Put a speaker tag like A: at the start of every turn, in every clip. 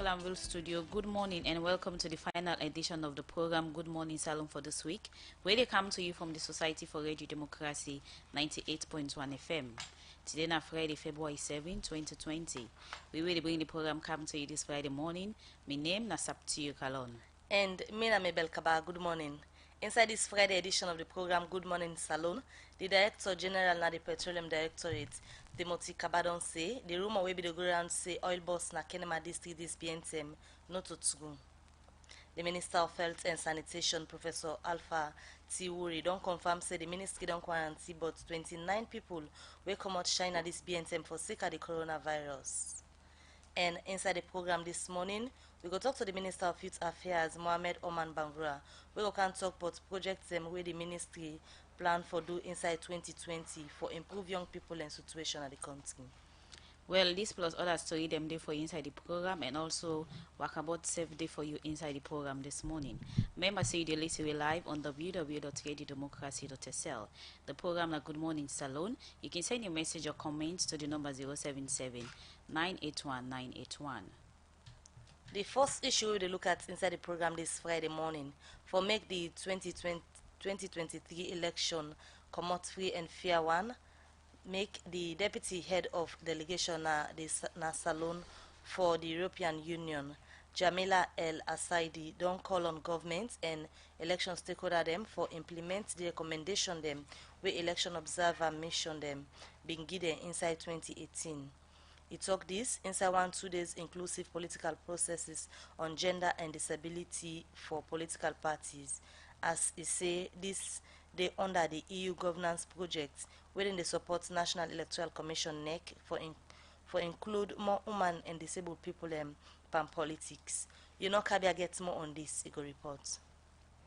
A: Anvil Studio, good morning and welcome to the final edition of the program Good Morning Salon for this week, where they come to you from the Society for Radio Democracy 98.1 FM. Today na Friday, February 7, 2020. We will bring the program come to you this Friday morning. My name is Saptiyo Kalon.
B: And me na Mabel Kaba, good morning. Inside this Friday edition of the program Good Morning Salon, the Director General na the Petroleum Directorate, Timothy Kabadon say, the rumor will be the ground say oil boss na Kenema district this BNTM not to true. The Minister of Health and Sanitation, Professor Alpha Tiwuri, don't confirm say the ministry don't quarantine but 29 people will come out China this BNTM for sake of the coronavirus. And inside the program this morning, we go talk to the Minister of Youth Affairs, Mohamed Oman Bangura. We go can talk about projects where the ministry plan for do inside 2020 for improve young people and situation at the country.
A: Well, this plus other story them day for you inside the program and also work about safe day for you inside the program this morning. Remember, say you listen we live on www.radiodemocracy.sl. The program na Good Morning Salon. You can send your message or comments to the number 077-981-981.
B: The first issue we look at inside the program this Friday morning for make the 2023 election come out free and fair one. Make the deputy head of delegation na Salon for the European Union, Jamila El Asaidi, don't call on government and election stakeholder them for implement the recommendation them where election observer mission them being given inside 2018. He talked this inside 1-2 days inclusive political processes on gender and disability for political parties. As he say, this they under the EU governance project wherein they support National Electoral Commission NEC for include more women and disabled people pan politics. You know, Kabia gets more on this, he go report.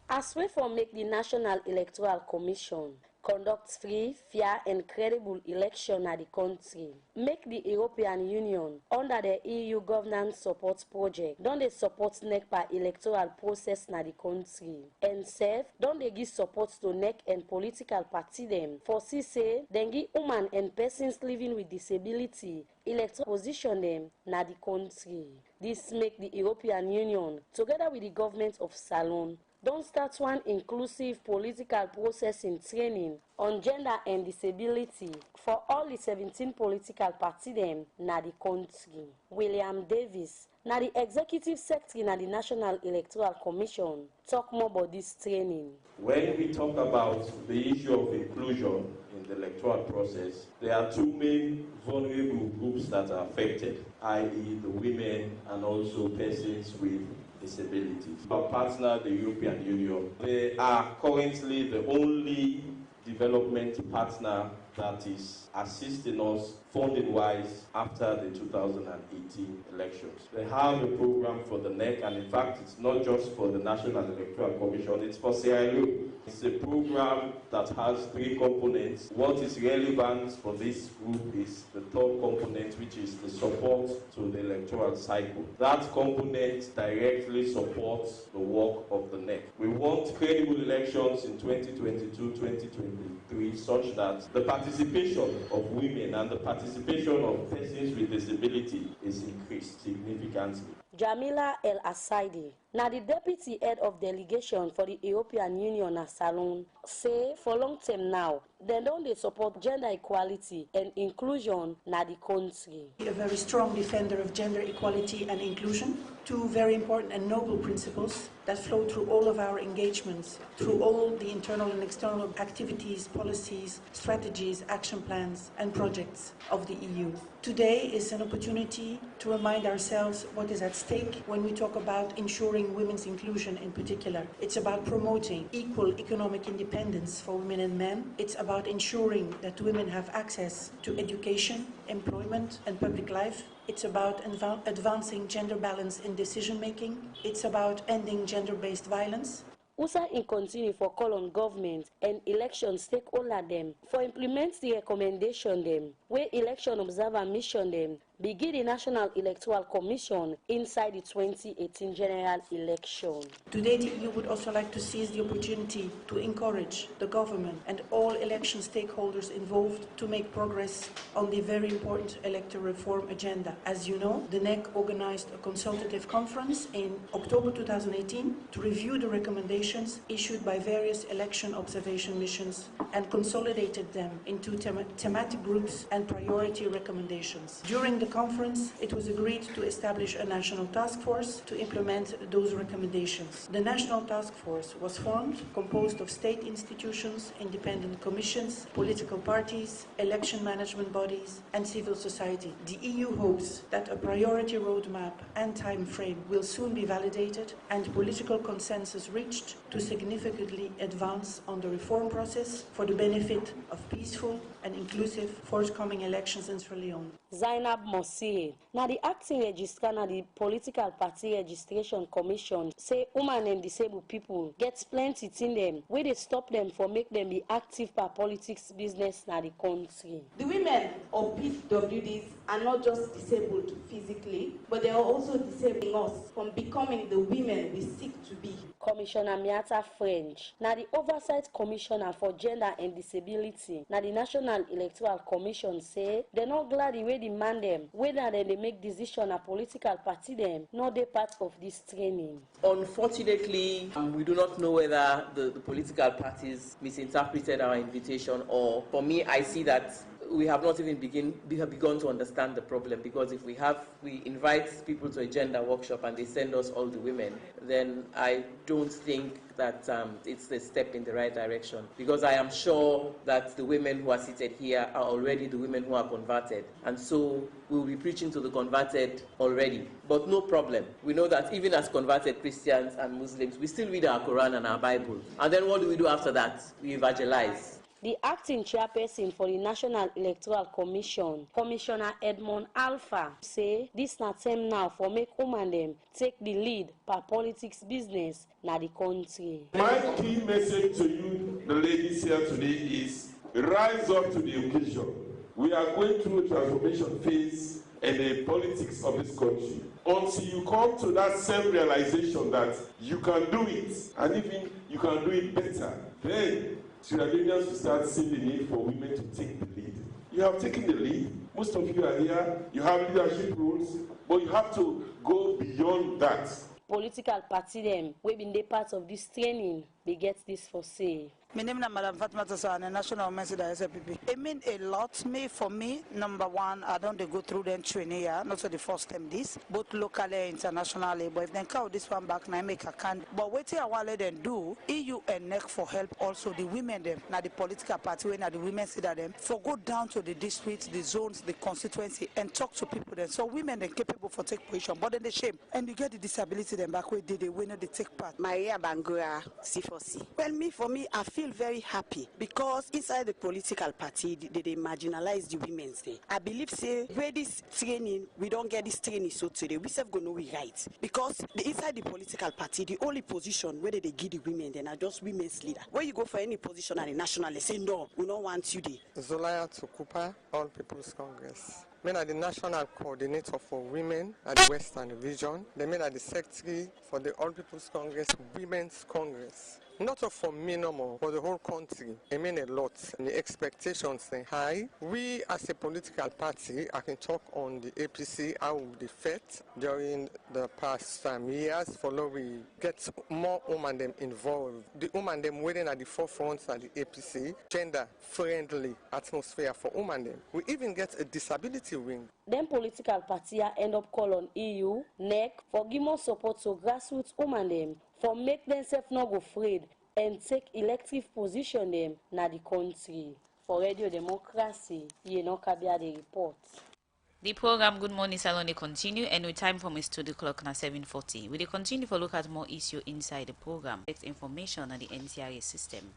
C: As we for make the National Electoral Commission conduct free, fair and credible election at the country. Make the European Union under the EU governance support project. Don't they support NEC by electoral process na the country. And self, don't they give support to NEC and political party them. For say, then give women and persons living with disability electoral position them na the country. This make the European Union, together with the government of Salon, don't start one inclusive political processing training on gender and disability for all the 17 political parties them na the country. William Davis, na the executive secretary na the National Electoral Commission, talk more about this training.
D: When we talk about the issue of inclusion in the electoral process, there are two main vulnerable groups that are affected, i.e. the women and also persons with disabilities. Our partner, the European Union, they are currently the only development partner that is assisting us funding-wise after the 2018 elections. They have a program for the NEC, and in fact, it's not just for the National Electoral Commission, it's for Sierra Leone. It's a program that has three components. What is relevant for this group is the third component, which is the support to the electoral cycle. That component directly supports the work of the NEC. We want credible elections in 2022-2023 such that the participation of women and the participation of persons with disability is increased significantly.
C: Jamila El Asaidi, now the deputy head of delegation for the European Union na Salon, say for long term now, they don't support gender equality and inclusion na the country.
E: A very strong defender of gender equality and inclusion, two very important and noble principles that flow through all of our engagements, through all the internal and external activities, policies, strategies, action plans and projects of the EU. Today is an opportunity to remind ourselves what is at stake when we talk about ensuring women's inclusion in particular. It's about promoting equal economic independence for women and men. It's about ensuring that women have access to education, employment and public life. It's about advancing gender balance in decision making. It's about ending gender-based violence.
C: USA in continue for call on government and election stakeholder them for implement the recommendation them where election observer mission them begin the National Electoral Commission inside the 2018 general election.
E: Today, the EU would also like to seize the opportunity to encourage the government and all election stakeholders involved to make progress on the very important electoral reform agenda. As you know, the NEC organized a consultative conference in October 2018 to review the recommendations issued by various election observation missions and consolidated them into thematic groups and priority recommendations. During the conference, it was agreed to establish a national task force to implement those recommendations. The National Task Force was formed, composed of state institutions, independent commissions, political parties, election management bodies, and civil society. The EU hopes that a priority roadmap and time frame will soon be validated and political consensus reached to significantly advance on the reform process for the benefit of peaceful and inclusive forthcoming elections in Sierra Leone.
C: Zainab Mossie, now the acting registrar na the Political Party Registration Commission say women and disabled people get plenty in them where they stop them for make them be active for politics business na the country.
F: The women of PWDs are not just disabled physically, but they are also disabling us from becoming the women we seek to be.
C: Commissioner Miata French, now the Oversight Commissioner for Gender and Disability, now the National Electoral Commission say they're not glad the way they demand them, whether they make decision a political party them, not they part of this training.
G: Unfortunately, we do not know whether the political parties misinterpreted our invitation, or for me, I see that we have not even begun to understand the problem, because if we invite people to a gender workshop and they send us all the women, then I don't think that it's a step in the right direction, because I am sure that the women who are seated here are already the women who are converted, and so we will be preaching to the converted already. But no problem. We know that even as converted Christians and Muslims, we still read our Quran and our Bible. And then what do we do after that? We evangelize.
C: The acting chairperson for the National Electoral Commission, Commissioner Edmond Alpha, say this na time now for make women them take the lead per politics business na the country.
H: My key message to you, the ladies here today, is rise up to the occasion. We are going through a transformation phase in the politics of this country. Until you come to that self-realization that you can do it, and even you can do it better, then Sierra Leoneans will start seeing the need for women to take the lead. You have taken the lead. Most of you are here. You have leadership roles, but you have to go beyond that.
C: Political party them, we been the part of this training, they get this for say.
I: My name is Madam Fatima Tassane, National Women's SPP. It means a lot for me. Number one, I don't go through the training here, not for the first time this, both locally and internationally. But if they call this one back, I make a can. But what I want them do, EU and NEC for help also the women them, now the political party, when the women see that them, for go down to the districts, the zones, the constituency, and talk to people then. So women are capable for take position, but then they shame. And you get the disability then back where they win they take part.
J: Maria Bangura, C4C. Well, for me, I feel very happy because inside the political party, they marginalize the women. I believe, say, where this training, we don't get this training so today, we have going to be right. Because inside the political party, the only position where they give the women, then are just women's leader. Where you go for any position at the national, they say, no, we don't want you there.
K: Zolaya Tsukupa, All People's Congress. Men are the national coordinator for women at the Western Region. They men are the secretary for the All People's Congress Women's Congress. Not for me no more, for the whole country. I mean a lot. And the expectations are high. We as a political party, I can talk on the APC, how we fought during the past years, follow we get more women them involved. The women them waiting at the forefront at the APC, gender-friendly atmosphere for women them. We even get a disability wing.
C: Then political party end up call on EU, NEC, for give more support to grassroots women them, for make themselves not go afraid and take elective position them na the country. For Radio Democracy, Kabia the report.
A: The program Good Morning Salon will continue, and with time from studio clock na 7:40. We will continue to look at more issue inside the program. Information on the INSAI system.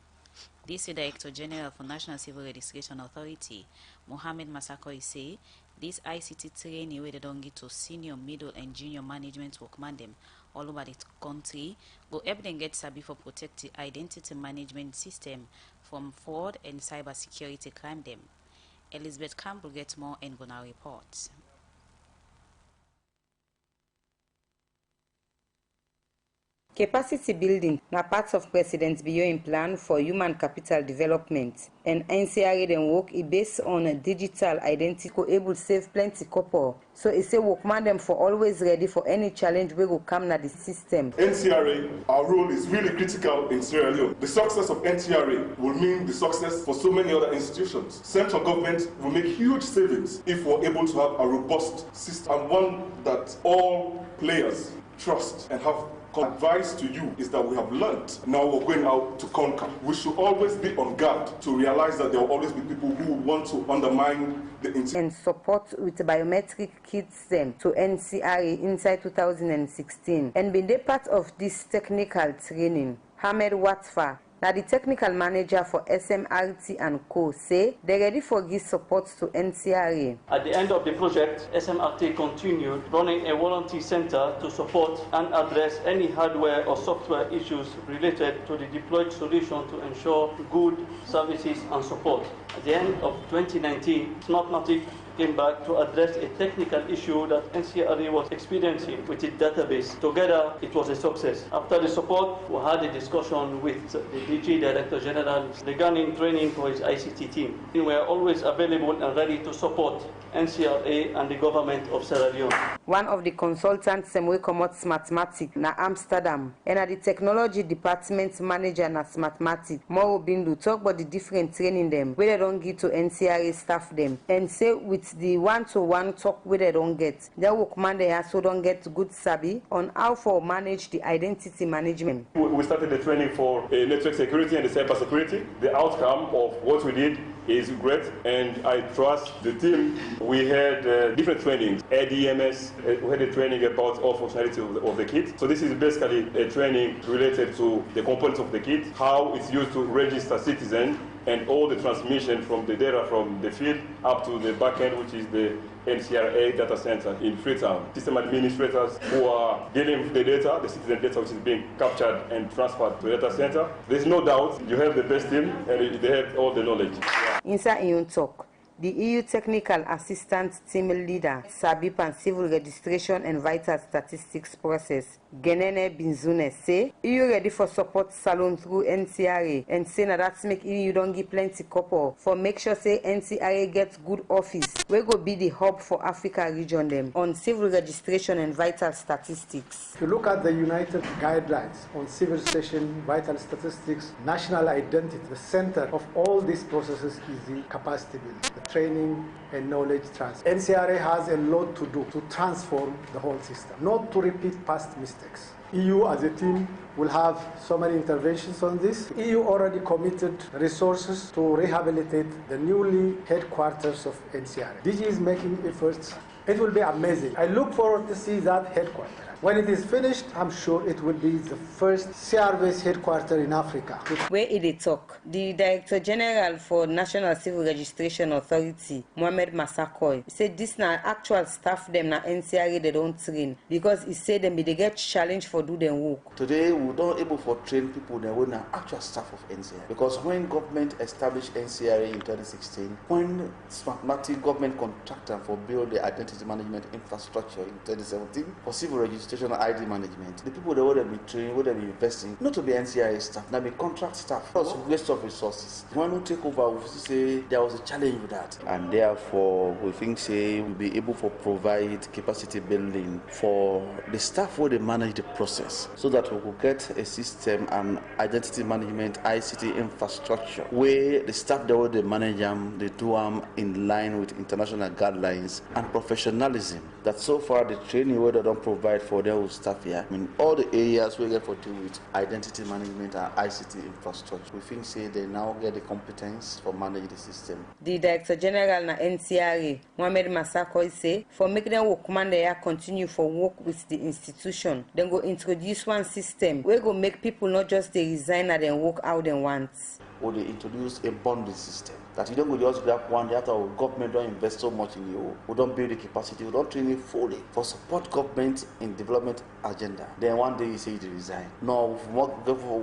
A: This is Director General for National Civil Registration Authority, Mohammed Masako, say this ICT training where they don't get to senior, middle, and junior management workman them all over the country will help them get sabi for protect the identity management system from fraud and cyber security crime them. Elizabeth Campbell gets more and gonna report.
L: Capacity building na part of President Biyoyin plan for human capital development. And INSAI then work is based on a digital identity able to save plenty copper. So it's a workman them for always ready for any challenge we will come na the system.
M: NCRA, our role is really critical in Sierra Leone. The success of NCRA will mean the success for so many other institutions. Central government will make huge savings if we're able to have a robust system and one that all players trust and have. Advice to you is that we have learned. Now we're going out to conquer. We should always be on guard to realize that there will always be people who want to undermine the
L: and support with biometric kits them to NCRA inside 2016 and been a part of this technical training. Hamed Watfa, now the technical manager for SMRT and Co, say they're ready for give support to NCRA.
N: At the end of the project, SMRT continued running a volunteer center to support and address any hardware or software issues related to the deployed solution to ensure good services and support. At the end of 2019, Smartmatic came back to address a technical issue that NCRA was experiencing with its database. Together, it was a success. After the support, we had a discussion with the DG Director General regarding training for his ICT team. We were always available and ready to support NCRA and the government of Sierra Leone.
L: One of the consultants we come out Smartmatic na Amsterdam and at the technology department manager na Smartmatic Moro Bindu talk about the different training them where they don't give to NCRA staff them and say with the one-to-one talk where they don't get their workman they also don't get good sabi on how to manage the identity management.
O: We started the training for network security and the cyber security. The outcome of what we did is great, and I trust the team. We had different trainings, ADMS, we had a training about all functionality of the kit. So this is basically a training related to the components of the kit, how it's used to register citizens, and all the transmission from the data from the field up to the backend, which is the NCRA data center in Freetown. System administrators who are dealing with the data, the citizen data which is being captured and transferred to the data center. There's no doubt you have the best team and they have all the knowledge.
L: Inside Ion Talk, the EU Technical Assistant Team Leader, Sabip and Civil Registration and Vital Statistics Process, Genene Binzune, say EU ready for support salon through NCRA and say na that's make EU don't give plenty couple for make sure say NCRA gets good office. We go be the hub for Africa region them on civil registration and vital statistics.
P: If you look at the United Guidelines on civil registration, vital statistics, national identity, the center of all these processes is the capacity building, the training and knowledge transfer. NCRA has a lot to do to transform the whole system, not to repeat past mistakes. EU as a team will have so many interventions on this. EU already committed resources to rehabilitate the newly headquarters of NCRA. DG is making efforts. It will be amazing. I look forward to see that headquarters. When it is finished, I'm sure it will be the first CR-based headquarters in Africa.
L: Where it talk, the Director General for National Civil Registration Authority, Mohamed Massakoy, said this na actual staff them na NCRA they don't train because he said them they get challenged for do them work.
Q: Today we don't able for train people that were na actual staff of NCRA because when government established NCRA in 2016, when Smartmatic government contracted for build the identity management infrastructure in 2017 for civil registration and ID management, the people that would have been training, would have been investing, not to be NCRA staff, now be contract staff. That's a waste of resources. When we take over, we say there was a challenge with that. And therefore, we think say we'll be able to provide capacity building for the staff who they manage the process so that we could get a system and identity management ICT infrastructure where the staff that would they manage them, they do them in line with international guidelines and professionalism. That so far the training where they don't provide for their staff here, I mean all the areas we get for do with identity management and ICT infrastructure. We think say they now get the competence for manage the system.
L: The Director General na NCRA, Mohamed Massakoy say for make them work man they continue for work with the institution. Then go introduce one system where go make people not just they resign and then work out they want.
Q: Or they introduce a bonding system That you don't go just grab one, the other government don't invest so much in you, we don't build the capacity, we don't train it fully for support government in development agenda. Then one day you say you resign. No,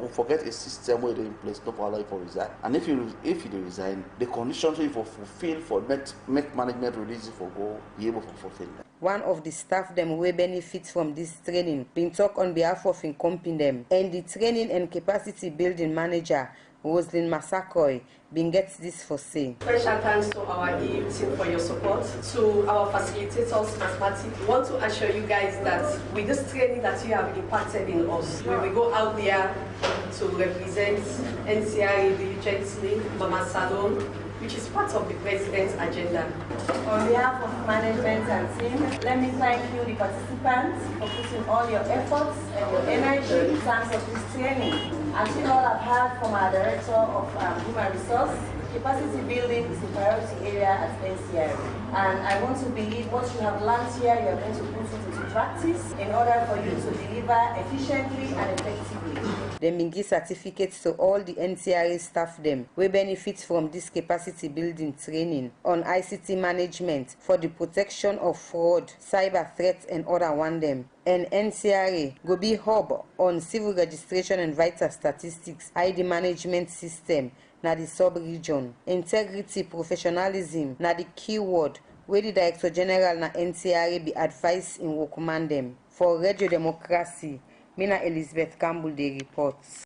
Q: we forget a system where they in place, not allow you for resign. And if you resign, the conditions you for fulfill for make management release for go, be able to fulfill them.
L: One of the staff them will benefit from this training being talk on behalf of Incompin them, and the training and capacity building manager Roslyn Masakoy being gets this for say.
R: Special thanks to our EU team for your support, to our facilitators, mathematics. We want to assure you guys that with this training that you have impacted in us, we will go out there to represent NCI diligently, Mama Salon, which is part of the President's agenda.
S: On behalf of management and team, let me thank you, the participants, for putting all your efforts and your energy in terms of this training. As you all have heard from our Director of Human Resource, capacity building is a priority area at NCI. And I want to believe what you have learned here, you are going to put it into practice in order for you to deliver efficiently and effectively.
L: Them been give certificates to all the NCRA staff them we benefit from this capacity building training on ICT management for the protection of fraud, cyber threats and other one them. And NCRA go be hub on civil registration and vital statistics ID management system na the sub-region. Integrity, professionalism na the keyword where the Director General na NCRA be advised in workman them. For Radio Democracy, Mina Elizabeth Campbell, they reports.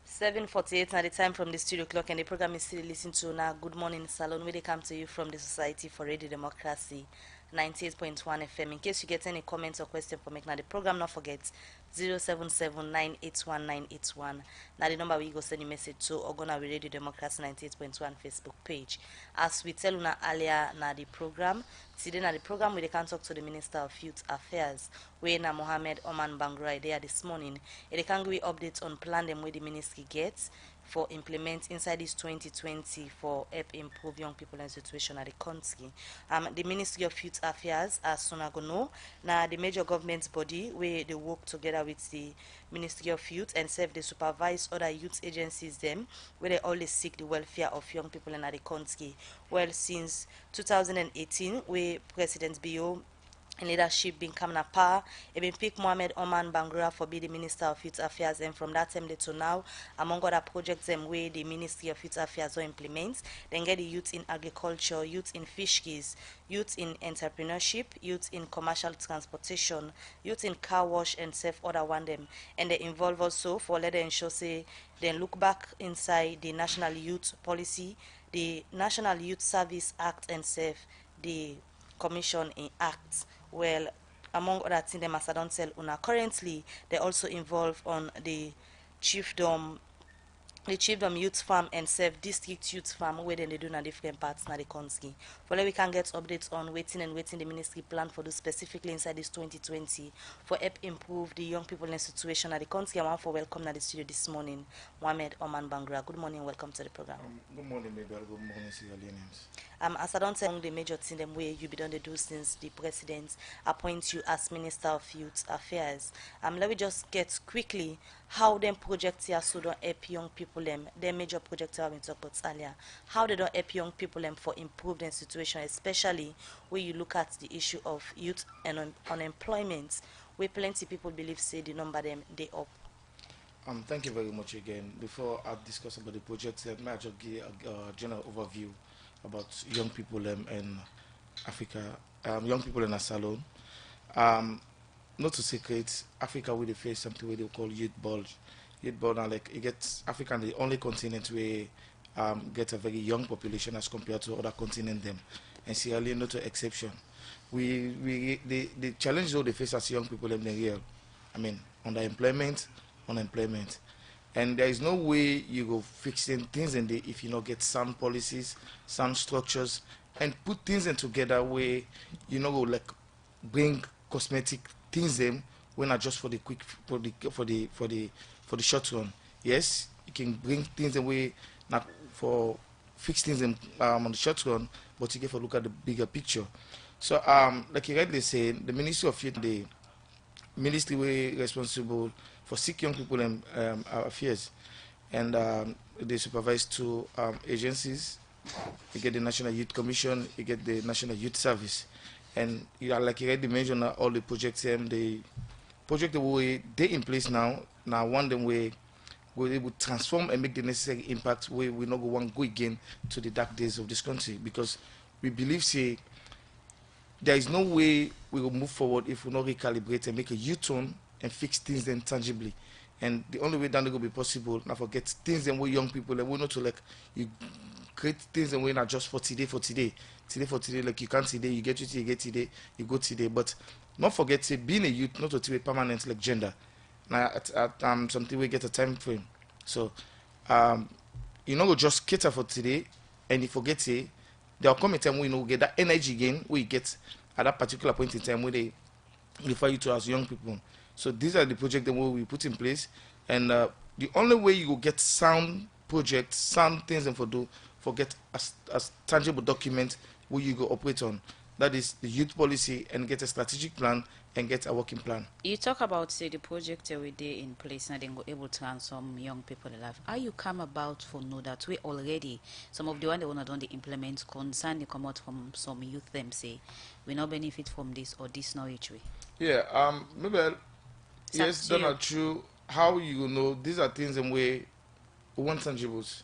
B: 7:48 at the time from the studio clock, and the program is still listening to now. Good morning, Salon, where they come to you from the Society for Radio Democracy, 98.1 FM. In case you get any comments or questions for making the program, not forget 077-981-981. Now the number we go send a message to Ogona Radio Democracy 98.1 Facebook page. As we tell you earlier na the program, today na the program we can talk to the Minister of Youth Affairs, where na Mohammed Oman Bangra there this morning. They can give updates on plan them where the ministry gets for implement inside this 2020 for help improve young people and situation at the country. The Ministry of Youth Affairs, as soon as you know, now the major government body where they work together with the Ministry of Youth and serve they supervise other youth agencies them where they always seek the welfare of young people in the country. Well, since 2018, where President Bio and leadership been coming apart, it been picked Mohammed Oman Bangra for be the Minister of Youth Affairs, and from that time to now, among other projects them where the Ministry of Youth Affairs will implement, then get the youth in agriculture, youth in fisheries, youth in entrepreneurship, youth in commercial transportation, youth in car wash and self other one them, and they involve also for let them ensure say then look back inside the National Youth Policy, the National Youth Service Act and self the Commission in Acts. Well, among other things, them as I don't tell una currently, they also involved on the chiefdom youth farm and serve district youth farm where they do in different parts na the country. For we can get updates on waiting the ministry plan for do specifically inside this 2020 for help improve the young people in situation at the country. I want for welcome na the studio this morning, Mohammed Oman Bangra. Good morning, welcome to the program.
T: Good morning, Mabel. Good morning, Sierra Leoneans.
B: As I don't tell the major thing them way you be done to do since the president appoints you as Minister of Youth Affairs. Let me just get quickly how them projects here so don't help young people them major projects I've been talking about earlier. How they don't help young people them for improve their situation, especially when you look at the issue of youth and unemployment, where plenty people believe say the number them they up.
T: Thank you very much again. Before I discuss about the project, I might just give a general overview about young people in Africa, young people in a salon. Not a secret, Africa will face something where they call youth bulge. Youth bulge, now like it gets Africa the only continent where get a very young population as compared to other continents them, and Sierra Leone not an exception. The challenges that they face as young people in the real. I mean, unemployment, and there is no way you go fixing things in the if you not get sound policies, sound structures, and put things in together where you know go like bring cosmetic things them when not just for the quick for the short run. Yes, you can bring things away not for fix things in, on the short run, but you get to look at the bigger picture. So like you rightly said, the Ministry of Youth, the ministry way responsible for sick young people and affairs. and they supervise two agencies. You get the National Youth Commission, you get the National Youth Service. And like you already mentioned, all the projects, the project that they in place now one them we will transform and make the necessary impact where we not go one go again to the dark days of this country, because we believe say there is no way we will move forward if we not recalibrate and make a U-turn and fix things then tangibly. And the only way that will be possible now forget things and we young people and we not to like you create things and we not just for today like you can't today you get today you get today you go today, but not forget say being a youth not to be permanent like gender. Now something we get a time frame, so you know just cater for today and you forget say there will come a time when you get that energy again we get at that particular point in time where they refer you to as young people. So these are the projects that we put in place, and the only way you will get sound projects, sound things and forget as tangible document where you go operate on. That is the youth policy, and get a strategic plan and get a working plan.
A: You talk about say the project we did in place and then go able to transform young people alive. How you come about for know that we already some of the one they wanna done the implement concern they come out from some youth them say we not benefit from this or this knowledge way.
T: Yeah, maybe yes, Donald true. How you know these are things in way want tangibles.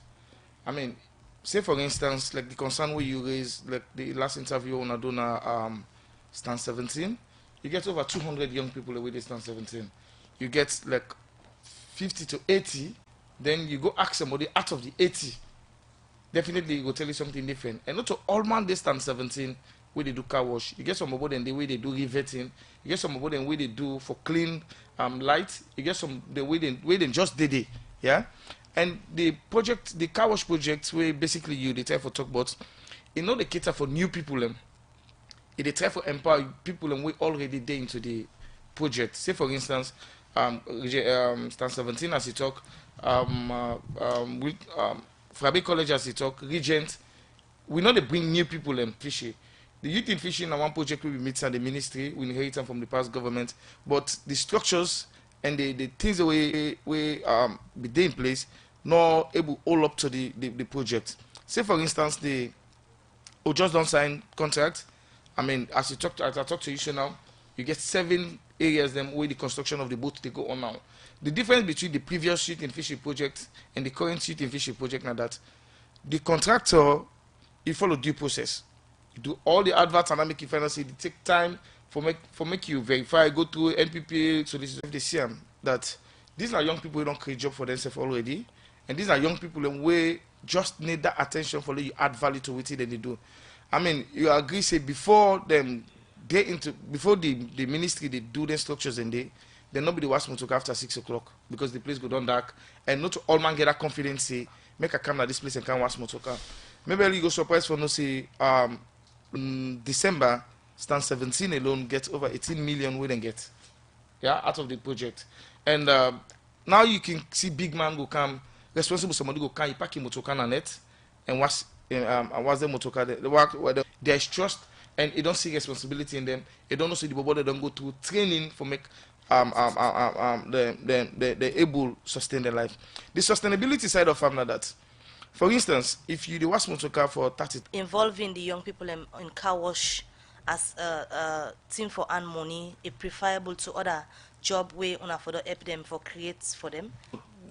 T: I mean, say for instance, like the concern where you raised, like the last interview on Adona stand 17, you get over 200 young people with this stand 17. You get like 50 to 80, then you go ask somebody out of the 80. Definitely you go tell you something different. And not to all man they stand 17 where they do car wash. You get some about them the way they do riveting. You get some about them way they do for clean light. You get some the way they just did it. Yeah. And the project, the car wash project, where basically you they try for talk about, you know, they cater for new people. They try for empower people and we already there into the project. Say for instance, stand 17 as you talk, with Frabe College as you talk, Regent. We know they bring new people and fishing. The youth in fishing are one project we meet at the ministry. We inherit them from the past government, but the structures and the things that we be there in place not able all up to the project. Say for instance, the just don't sign contract. I mean, as I talk to you now, you get 7 areas them where the construction of the boat they go on now. The difference between the previous youth in fishing project and the current youth in fishing project now that the contractor he follow due process. You do all the adverts and make you finance it. It take time for make you verify, go through NPPA, so this is the CM that these are young people who don't create job for themselves already, and these are young people who we just need that attention for you add value to what they do. I mean, you agree say before them before the ministry they do their structures and then nobody wants to after 6 o'clock because the place go down dark and not all man get that confidence say make a come to this place and can't watch motoka. Maybe you go surprised for no say December stand 17 alone gets over 18 million we then get out of the project. And now you can see big man go come responsible somebody go come you pack him motoka on net and watch the motoka the work where there's trust and you don't see responsibility in them. You don't know see the people they don't go through training for make the able sustain their life. The sustainability side of family that. For instance, if you wash motoka for 30
B: involving the young people in car wash as a team for earn money, is preferable to other job way on for the help them for creates for them.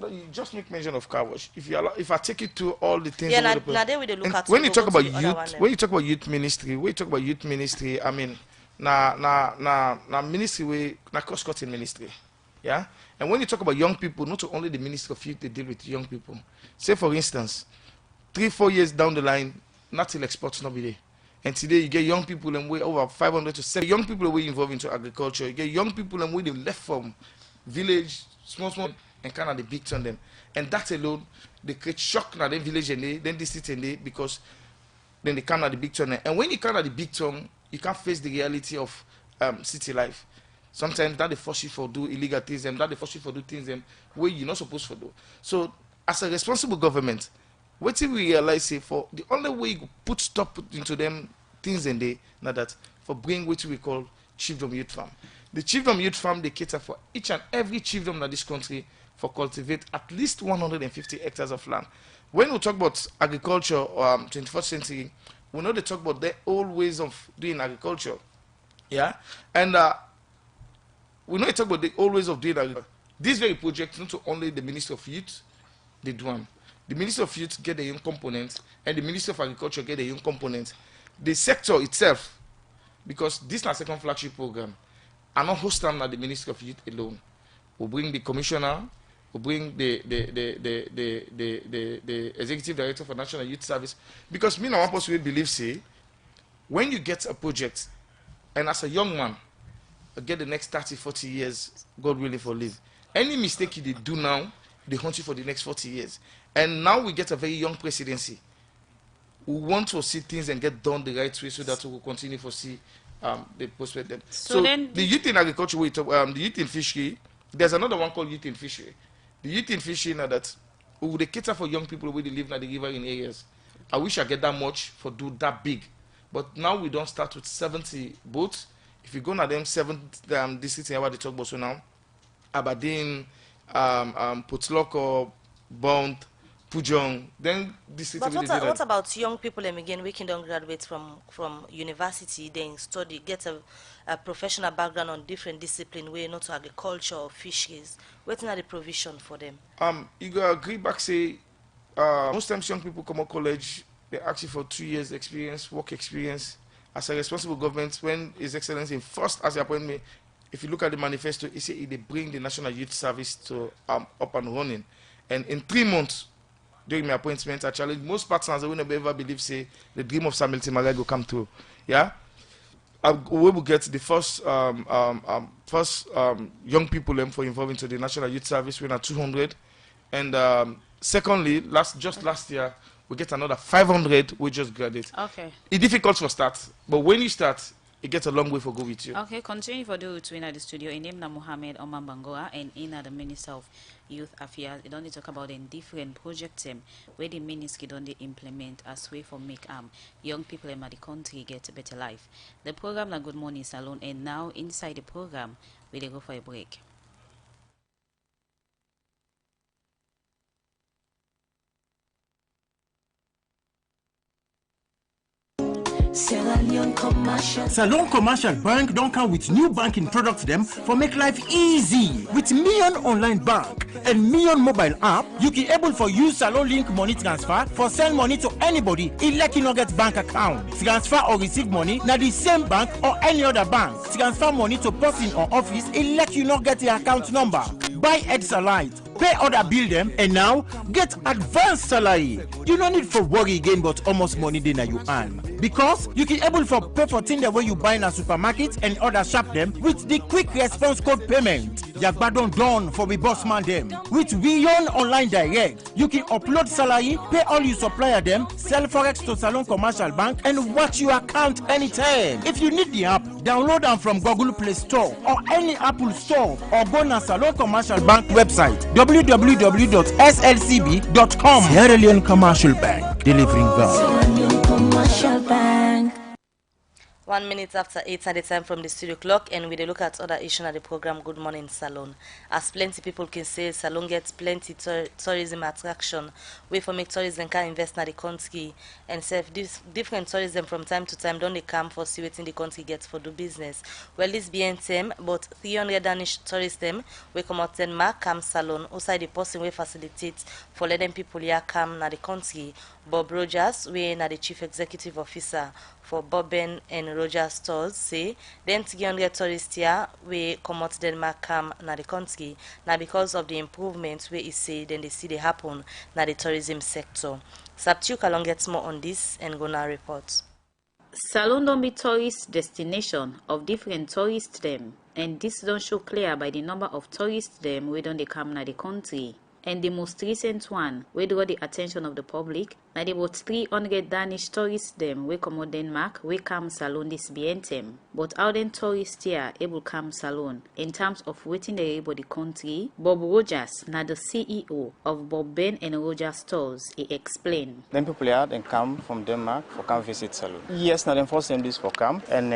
T: You just make mention of car wash. If I take it to all the things.
B: Yeah, now they will look at
T: when you talk about youth, when you talk about youth ministry, I mean, na ministry way, na cross-cutting ministry, yeah. And when you talk about young people, not only the Ministry of Youth they deal with young people. Say for instance, 3-4 years down the line, nothing exports not be there. And today you get young people and way over 500 to 7 young people way involved into agriculture. You get young people and way they left from village, small, and kind of the big turn them. And that alone, they create shock na the village and then they sit in there because then they come at the big turn. And when you come at the big turn, you can't face the reality of city life. Sometimes that they force you for do illegal things and that they force you for do things where you're not supposed to do. So as a responsible government, what we realize say for the only way you put stop into them things in there now that for bring what we call chiefdom youth farm. The chiefdom youth farm, they cater for each and every chiefdom in this country for cultivate at least 150 hectares of land. When we talk about agriculture, 21st century, we know they talk about the old ways of doing agriculture. Yeah? And we know they talk about the old ways of doing agriculture. This very project, not only the Ministry of Youth, they do one. The Ministry of Youth get their own components, and the Ministry of Agriculture get their own components. The sector itself, because this is not a second flagship program, are not hosted at the Ministry of Youth alone. We'll bring the commissioner, we'll bring the executive director for National Youth Service. Because me and one person will believe, say, when you get a project, and as a young man, you get the next 30, 40 years, God willing, for live. Any mistake you do now, they haunt you for the next 40 years. And now we get a very young presidency. We want to see things and get done the right way so that we will continue to see the prospect them. So then the youth in agriculture, the youth in fishery, there's another one called youth in fishery. The youth in fishery now that we would cater for young people where they live near the river in areas. I wish I get that much for do that big. But now we don't start with 70 boats. If you go now them 7 districts in what they talk about so now, Aberdeen, Potloko, Bond, Pujong, then this.
B: But what about young people again, we can don't graduate from university, then study, get a professional background on different discipline, where not to agriculture or fisheries. What's not the provision for them?
T: You go agree back say, most times young people come out college, they ask you for 2 years experience, work experience. As a responsible government, when His Excellency first as he appointed me, if you look at the manifesto, he said they bring the National Youth Service to up and running. And in 3 months, during my appointment, I challenged most partners that will never ever believe, say, the dream of Samuel Timagay will come true. Yeah? We will get the first young people for involving to the National Youth Service, we're at 200. And secondly, just last year, we get another 500, we just graduate.
A: Okay.
T: It's difficult to start, but when you start, it gets a long way for go with you.
A: Okay, continue for the in the studio. In name na Mohammed Oman Bangoa and in the Minister of Youth Affairs. They don't talk about the different projects where the ministry don't they implement as way for make young people in the country get a better life. The program na Good Morning Salon, and now inside the program we go for a break.
U: Salon Commercial Bank don't come with new banking products them for make life easy. With Million Online Bank and Million Mobile App, you can able for use Salon Link money transfer for send money to anybody elect you not get bank account. Transfer or receive money na the same bank or any other bank. Transfer money to person or office elect you not get the account number. Buy Electoral, pay other bill them, and now get advanced salary. You don't need for worry again, but almost money then you earn. Because you can able for pay for things the way you buy in a supermarket and other shop them with the quick response code payment. Yagbadon done for we boss man them. With Beyond Online Direct, you can upload salary, pay all your supplier them, sell forex to Salon Commercial Bank, and watch your account anytime. If you need the app, download them from Google Play Store or any Apple Store, or go to Salon Commercial Bank website www.slcb.com. Sierra Leone Commercial Bank, delivering value.
B: Commercial Bank. 1 minute after 8 at the time from the studio clock, and we look at other issues at the program Good Morning Salon. As plenty people can say, Salon gets plenty tourism attraction. We for make tourism can invest in the country and serve different tourism from time to time. Don't they come for see what in the country gets for do business? Well, this being them, but 300 Danish tourists them we come out Denmark come Salon. Outside the person we facilitate for letting people here come na the country. Bob Rogers, we are the chief executive officer for Boben and Rogers stores, say then 300 tourists here we come out Denmark come na the country. Now because of the improvements we say then they see they happen na the tourism sector. Saptuk along gets more on this and gonna report.
A: Salon don't be tourist destination of different tourists them, and this don't show clear by the number of tourists them we don't they come na the country. And the most recent one, we draw the attention of the public, that about 300 Danish tourists them we come out Denmark, we come Salon this BNTM. but how then tourists here able come Salone in terms of waiting the able the country. Bob Rogers, now the CEO of Bob Ben and Rogers stores, he explained.
D: Then people here then come from Denmark for come visit Salone. Yes, now then first time this for come and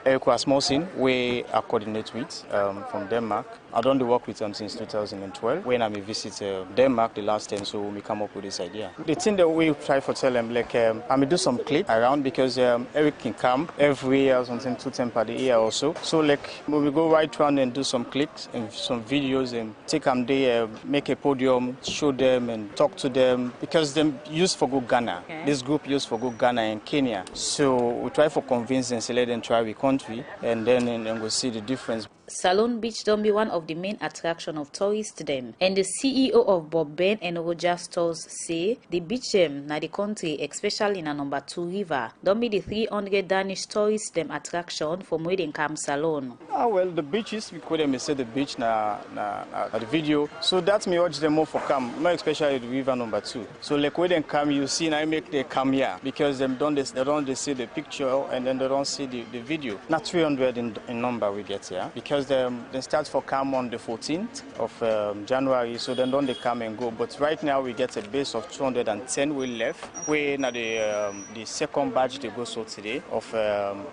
D: Eric Rasmussen we are coordinate with from Denmark. I done the work with them since 2012 when I visit Denmark the last time, so we come up with this idea. The thing that we try to tell them like I may do some clip around because Eric can come every year, something 2 times per year also. So like when we go right around and do some clips and some videos and take them there, make a podium, show them and talk to them because them used for good Ghana. Okay. This group used for good Ghana and Kenya. So we try for convince them, say let them try the country and then we'll see the difference.
A: Salone Beach don't be one of the main attraction of tourists them. And the CEO of Bob Ben and Rogers stores say the beach them na the country, especially in a number 2 river, don't be the 300 Danish tourists them attraction from where they come Salone.
D: Ah well, the beaches, we could them say the beach na the video. So that's me urge them more for come, more especially the river number 2. So like when they come, you see I make they come here because they don't see the picture and then they don't see the video. Not 300 in number we get here because they start for come on the 14th of January, so then don't they come and go. But right now we get a base of 210 we left. We now the second batch they go so today of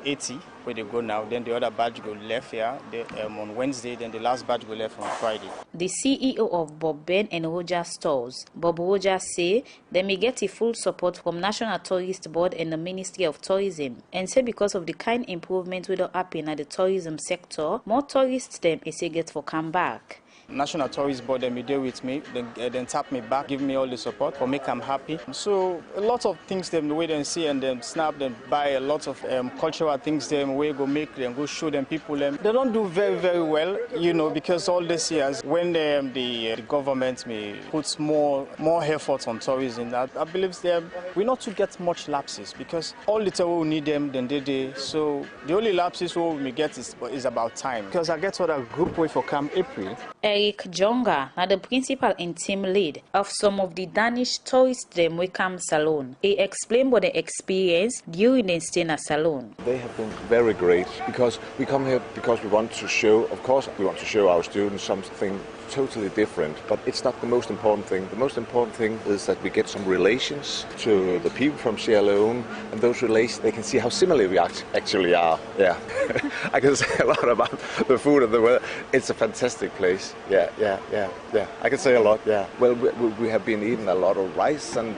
D: 80 where they go now. Then the other batch go left here on Wednesday. Then the last batch go left on Friday.
A: The CEO of Bob Ben and Rogers stores, Bob Rogers, say they may get a full support from National Tourist Board and the Ministry of Tourism, and say because of the kind improvement will happen at the tourism sector, more tourists them say get for come back.
D: National Tourist Board, they deal with me, then tap me back, give me all the support for make them happy. So a lot of things them the way they see and then snap them buy a lot of cultural things them way go make them go show them people them. They don't do very well, you know, because all these years when the government may put more effort on tourism, I believe we not to get much lapses because all the time we need them then they. So the only lapses we may get is about time because I get other group way for come April.
A: Eric Jonga, now the principal and team lead of some of the Danish tourists them we come Salone. He explained what they experience during their stay at Salone.
V: They have been very great because we come here because we want to show, of course, we want to show our students something totally different, but it's not the most important thing. The most important thing is that we get some relations to the people from Sierra Leone, and those relations, they can see how similar we actually are. Yeah, I can say a lot about the food and the weather. It's a fantastic place. Yeah. I can say a lot. Yeah. Well, we have been eating a lot of rice and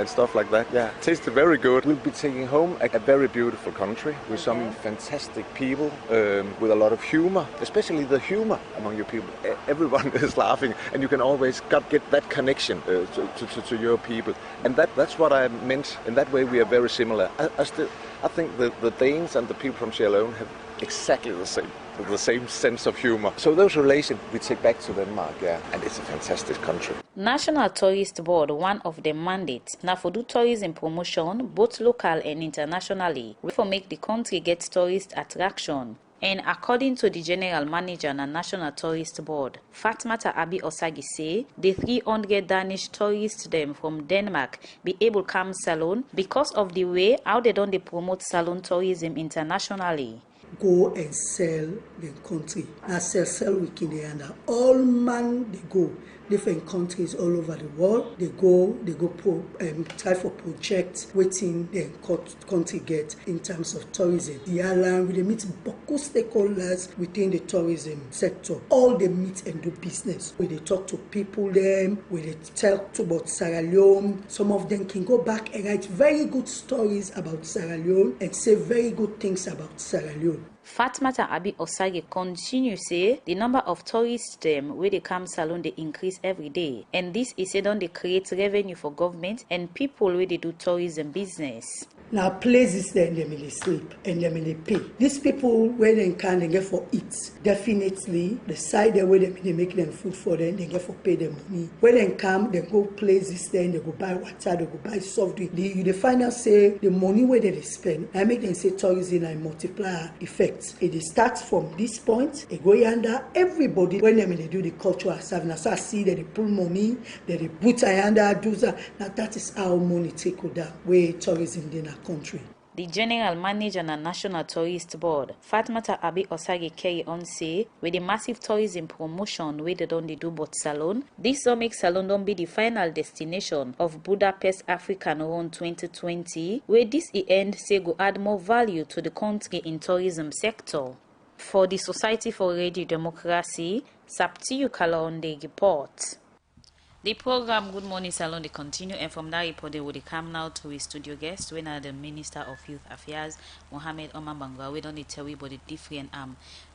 V: stuff like that. Yeah, tasted very good. We'll be taking home a very beautiful country with some fantastic people, with a lot of humor, especially the humor among your people. Everyone is laughing, and you can always get that connection to your people, and that's what I meant. In that way, we are very similar. I think the Danes and the people from Sierra Leone have exactly the same sense of humor. So those relations we take back to Denmark, yeah, and it's a fantastic country.
A: National Tourist Board, one of their mandates, now for do tourism promotion, both local and internationally, for make the country get tourist attraction. And according to the General Manager and National Tourist Board, Fatmata Abi Osagi say the 300 Danish tourists them from Denmark be able to come Salone because of the way how they promote Salone tourism internationally.
W: Go and sell the country. Now sell weekend and all man they go. Different countries all over the world. They go try for projects waiting the country get in terms of tourism. The airline will meet local stakeholders within the tourism sector. All they meet and do business. Where they talk to people them, where they talk about Sierra Leone. Some of them can go back and write very good stories about Sierra Leone and say very good things about Sierra Leone.
A: Fatmata Abi Osage continue say the number of tourists them where they come Salone they increase every day, and this is said on they create revenue for government and people where they do tourism business.
W: Now places then they may sleep and they may pay. These people where they can they get for eat. Definitely the side where they make them food for them, they get for pay them money. When they come, they go places then they go buy water, they go buy soft drink. The finance say the money where they spend, I make them say tourism and multiplier effect. It starts from this point, they go under everybody when they do the cultural service. So I see that they pull money, that they put under do that. Now that is how money take down where tourism in our country.
A: The General Manager and National Tourist Board, Fatmata Abi Osage carry on say, with the massive tourism promotion wey they don dey do both Salone, this don make Salone don be the final destination of Budapest African Run 2020, where this end say go add more value to the country in tourism sector. For the Society for Radio Democracy, Saptiyu Kalonde report. The program Good Morning Salon they continue, and from that report they will come now to a studio guest when the Minister of Youth Affairs Mohammed Omar Bangwa we don't tell you about the different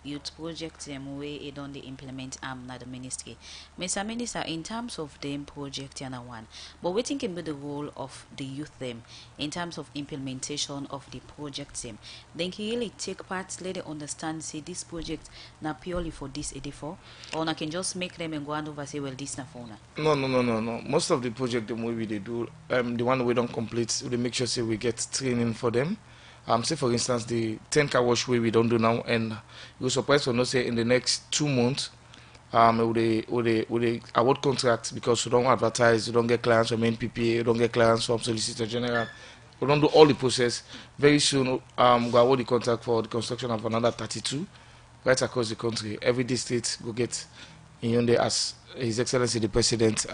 A: youth projects way it don't they implement na the ministry. Mr. Minister, in terms of them project and one, but we think about the role of the youth them in terms of implementation of the project them. Then can really take part, let them understand say this project now purely for this for, or I can just make them and go and over say well this na for now.
T: No. Most of the project the movie they do, the one we don't complete, we make sure say we get training for them. Say for instance the 10 car wash way we don't do now, and you're surprised to know say in the next 2 months, we award contracts because we don't advertise, we don't get clients from NPPA, we don't get clients from Solicitor General. We don't do all the process. Very soon, we award the contract for the construction of another 32 right across the country. Every district will get in Hyundai as His Excellency the President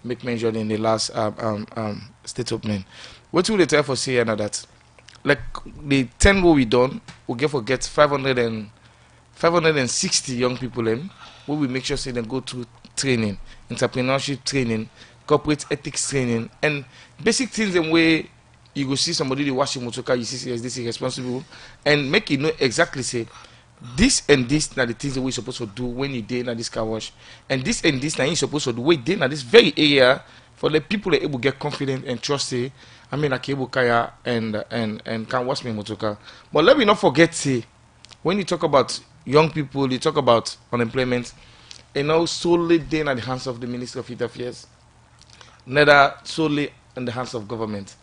T: make mention in the last state opening. What will they tell for say now that like the 10 what we done, we get 560 young people in, where we make sure say they go through training, entrepreneurship training, corporate ethics training, and basic things in way you go see somebody washing motor car, you see yes, this is responsible, and make you know exactly say this and this are the things that we're supposed to do when you did in this car wash, and this now you're supposed to do wait in this very area for the people that able to get confident and trust say I mean like able kaya and can wash my motor car. But let me not forget say when you talk about young people, you talk about unemployment, solely then at the hands of the Ministry of Youth Affairs, neither solely in the hands of government.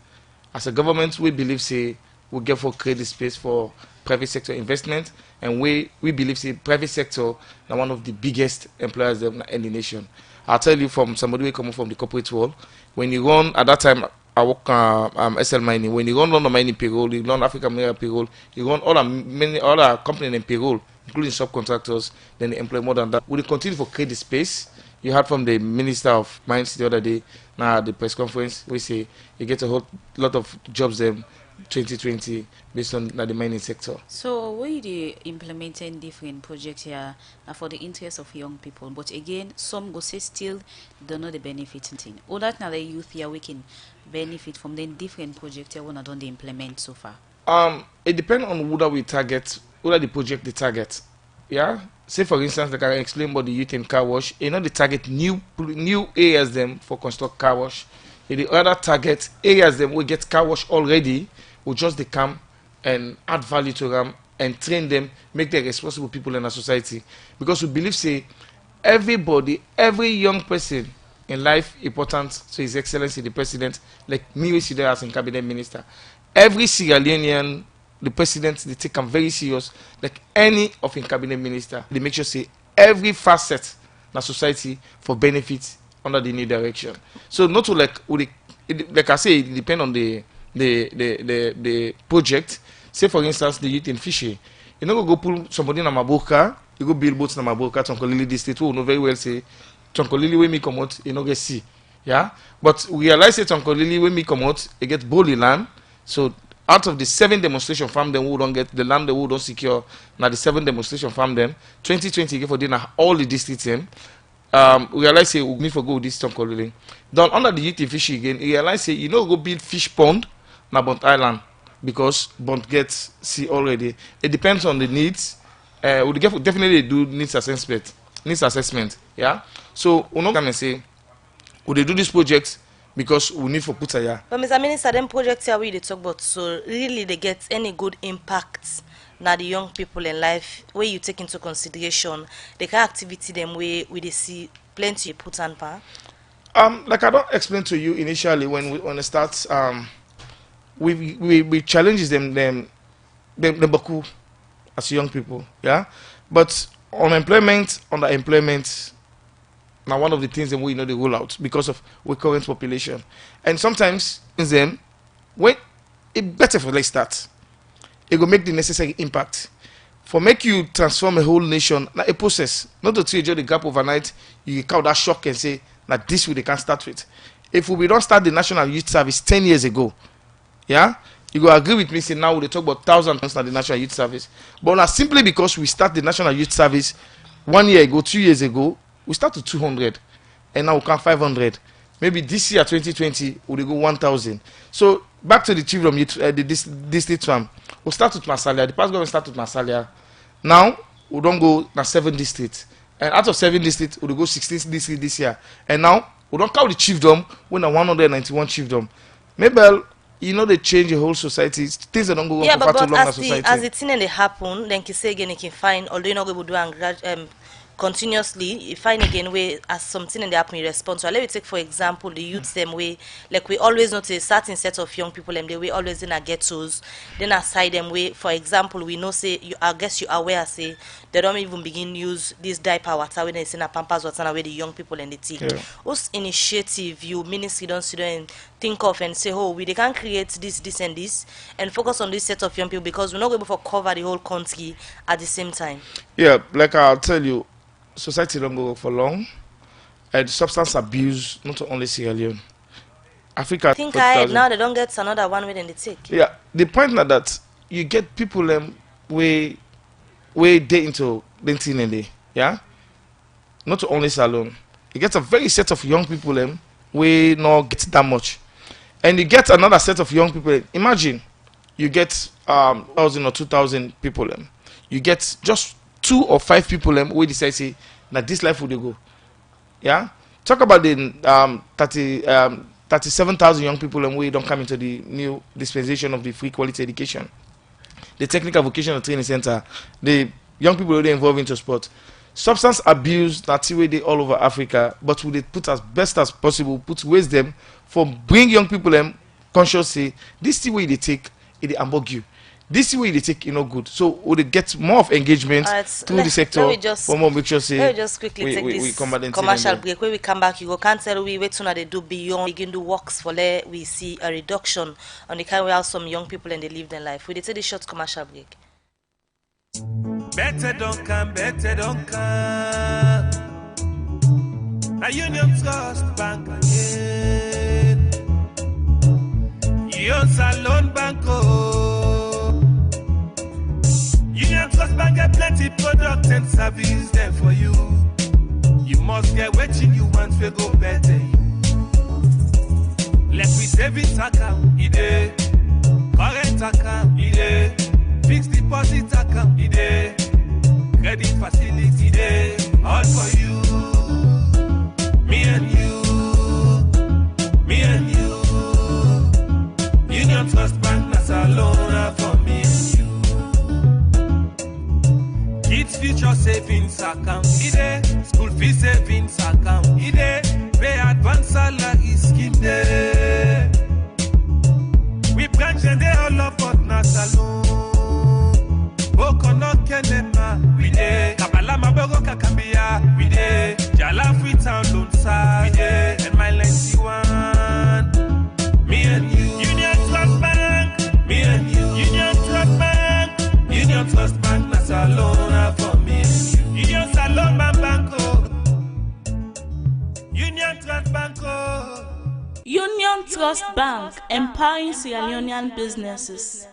T: As a government, we believe say we get for create space for private sector investment, and we believe say private sector now one of the biggest employers in the nation. I'll tell you from somebody who coming from the corporate world, when you run at that time I work SL mining, when you run London mining payroll, you run African mineral payroll, you run many other companies in payroll, including subcontractors, then they employ more than that. Will continue for create the space? You heard from the Minister of Mines the other day, now at the press conference, we say you get a whole lot of jobs them 2020 based on the mining sector.
A: So we are implementing different projects here for the interest of young people, but again some go say still don't know the benefit thing. All that now the youth here we can benefit from the different projects here when don't implement so far.
T: It depends on who that we target, who that the project they target. Yeah. Say for instance, like I explain about the youth in car wash, they target new areas them for construct car wash. The other target areas them we get car wash already, we just they come and add value to them and train them, make them responsible people in our society. Because we believe say everybody, every young person in life important to His Excellency the President, like me we see there as in cabinet minister. Every Sierra Leonean, the president, they take them very serious, like any of in cabinet minister. They make sure say every facet in the society for benefits under the new direction. So not to like I say, it depends on the project. Say for instance the youth in fishery. You know go pull somebody in Maboka, you go build boats in Maboka, Tonkolili district, who know very well say Tonkolili when me come out, you know get see. Yeah? But we realize that Tonkolili when me come out, you get bully land. So out of the 7 demonstration farm them who don't get the land they who don't secure, now the 7 demonstration farm them, 2020 get for dinner all the districts them. We realize say we need for go this Tonkolili. Then under the youth in fishery again, we realize say you know go build fish pond na Bont Island because Bont gets sea already. It depends on the needs. We definitely do needs assessment. Yeah. So we not come and say would they do this project because we need for put here.
B: But Mr. Minister, them projects here we they talk about, so really they get any good impact now the young people in life where you take into consideration the kind of activity them way we they see plenty put on par.
T: Like I don't explain to you initially when it starts we challenges them baku as young people, yeah. But unemployment, underemployment, now one of the things that we know they roll out because of our current population, and sometimes in them when
E: it better for let's start. It will make the necessary impact. For make you transform a whole nation, like a process, not to change the gap overnight, you count that shock and say, that this way they can start with. If we don't start the National Youth Service 10 years ago, yeah, you will agree with me, say now they talk about thousands of the National Youth Service. But now simply because we start the National Youth Service 1 year ago, 2 years ago, we start to 200, and now we can 500. Maybe this year, 2020, we'll go 1,000. So back to the Chiefdom Youth, the district farm. We'll start with Masalia. The past government started with Masalia. Now, we don't go to 7 districts. And out of 7 districts, we'll go 16 districts this year. And now, we don't count the chiefdom, we're 191 chiefdom. Maybe, you know, they change the whole society. Things that don't go
B: yeah,
E: for far too long as society.
B: As the thing they happen, then you say again, you can find, although you're not going to do and continuously, you find again way as something and they happen in response. So let me take for example the youths them way, like we always notice a certain set of young people them they way always in a ghettos. Then aside them way, for example, we know say you I guess you aware say they don't even begin use this diaper water when they send a pampers water away the young people and the take. Whose initiative you ministry don't sit down and think of and say, oh, we they can create this and this and focus on this set of young people because we're not able to cover the whole country at the same time.
E: Yeah, like I'll tell you, society don't go for long, and substance abuse not only Sierra Leone, Africa.
B: I think now they don't get another one within the take.
E: Yeah, the point now that you get people way they into dating and they yeah, not only salon. You get a very set of young people we not get that much, and you get another set of young people. Imagine you get 1,000 or 2,000 people you get just 2 or 5 people we decide say that this life would go. Yeah, talk about the 37,000 young people we don't come into the new dispensation of the free quality education, the technical vocational training center, the young people already involved into sport. Substance abuse that's way they all over Africa, but we put as best as possible, put wisdom for bring young people conscious say this the way they take it ambiguous. This way they take good. So would they get more of engagement through the sector for more make sure say
B: let me just quickly take this commercial break. When we come back, you go can't tell we wait till they do beyond begin do works for let we see a reduction on the kind we have some young people and they live their life. We take the short commercial break.
F: Better don't come. A Union Trust Bank again. Your Salon Banco. Union Trust Bank get plenty product and service there for you. You must get what you want to go better. Let me savings account, ide. Current account, ide. Fixed deposit account, ide. Credit facility, ide. All for you. Me and you. Me and you. Union Trust Bank, that's a loan for me and you. Kids future savings account, ide. School fee savings account, ide. Pay advance salary scheme, ide. We branch and they all up but not alone. Boko no kenema, we ide. Kabala mabogo kakambia, we ide. Jala free town loan sa, we ide. And my 91, me and you. Union Trust Bank, me and you. Union Trust Bank, Union Trust Bank, that's a loan for me and you. Union Salon Banco, Union Trust Banco.
G: Union Trust Bank, empowering Sierra Leonean businesses.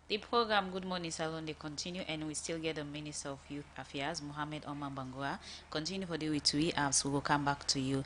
A: The program Good Morning Salon they continue, and we still get the Minister of Youth Affairs, Mohammed Omar Bangura, continue for the week as we will come back to you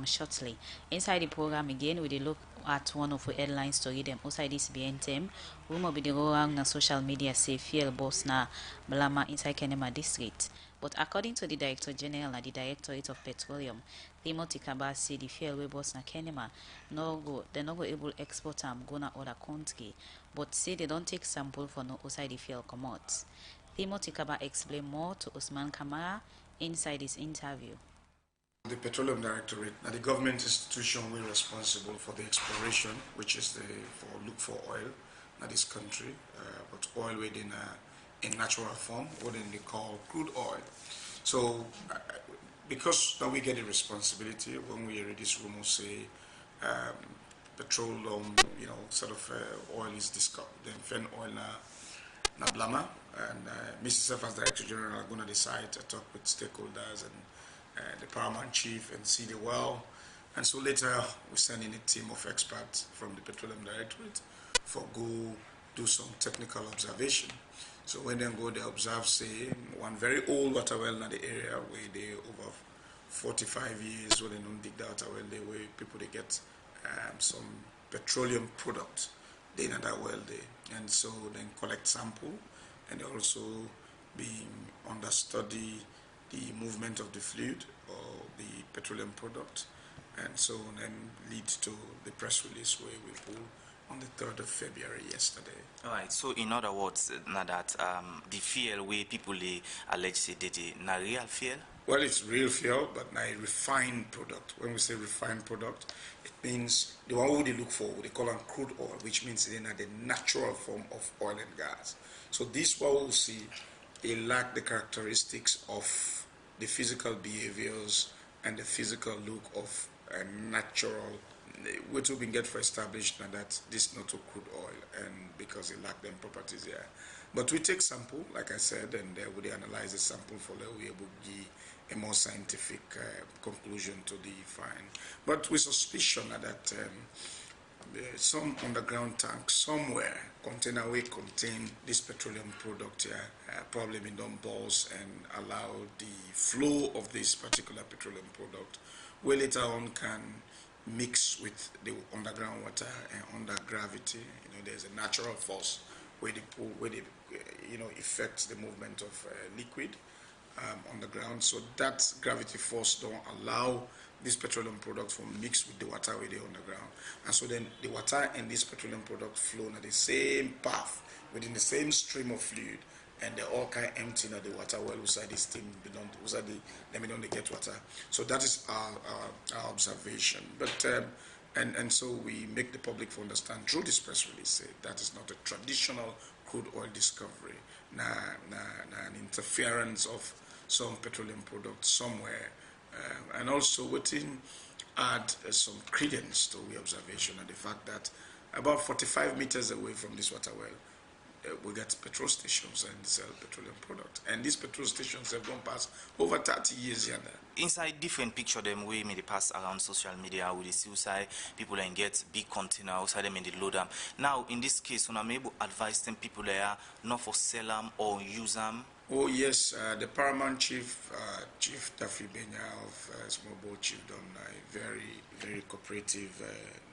A: shortly. Inside the program again, we look at one of the headline story them outside this BNTM. We will be the around na social media say fiel boss na Blama inside Kenema district. But according to the Director General and the Directorate of Petroleum, Timothy Kaba say the fuel we boss na Kenema they no go able export go na other country, but say they don't take sample for no outside the fuel come out. Timothy Kaba explain more to Usman Kamara inside this interview.
X: The Petroleum Directorate, the government institution we responsible for the exploration, which is look for oil in this country, but oil within in natural form, what they call crude oil. So, because now we get a responsibility when we read this room, say petroleum, sort of oil is discovered. Then fen oil na blama, and myself as Director General are going to decide to talk with stakeholders and the paramount chief and see the well. And so later we send in a team of experts from the Petroleum Directorate for go do some technical observation. So when they go, they observe, say, one very old water well in the area where they over 45 years when they don't dig the water well, where people they get some petroleum product they in that well there, and so then collect sample, and also being under study the movement of the fluid or the petroleum product, and so then lead to the press release where we pull on the 3rd of February yesterday.
H: All right, so in other words, now that the fuel where people they allege say they na real fuel?
X: Well, it's real fuel, but now a refined product. When we say refined product, it means the one who they look for, they call them crude oil, which means they are the natural form of oil and gas. So this one we'll see, they lack the characteristics of the physical behaviors and the physical look of a natural, which we can get for established now that this is not a crude oil, and because it lack them properties here. But we take sample, like I said, and we analyze the sample for that we able to give a more scientific conclusion to the find. But with suspicion that some underground tank somewhere container will contain this petroleum product here, probably been done balls and allow the flow of this particular petroleum product, where later on can mix with the underground water and under gravity. There's a natural force where they pull, where they affects the movement of liquid on the ground. So that gravity force don't allow this petroleum product from mix with the water where they on the ground. And so then the water and this petroleum product flow in the same path within the same stream of fluid, and they all kind of empty in the water well inside the steam, they don't get water. So that is our observation. But and so we make the public understand through this press release say that is not a traditional crude oil discovery, an interference of some petroleum product somewhere, and also within add some credence to the observation and the fact that about 45 meters away from this water well, we get petrol stations and sell petroleum product. And these petrol stations have gone past over 30 years here.
H: Inside different picture them way may they pass around social media with the suicide, people and get big container outside them and they load them. Now in this case, when I'm able to advise them people there not for sell them or use them.
X: Oh yes, the paramount chief, Chief Daffy Benya of Small Boat Chief done a very cooperative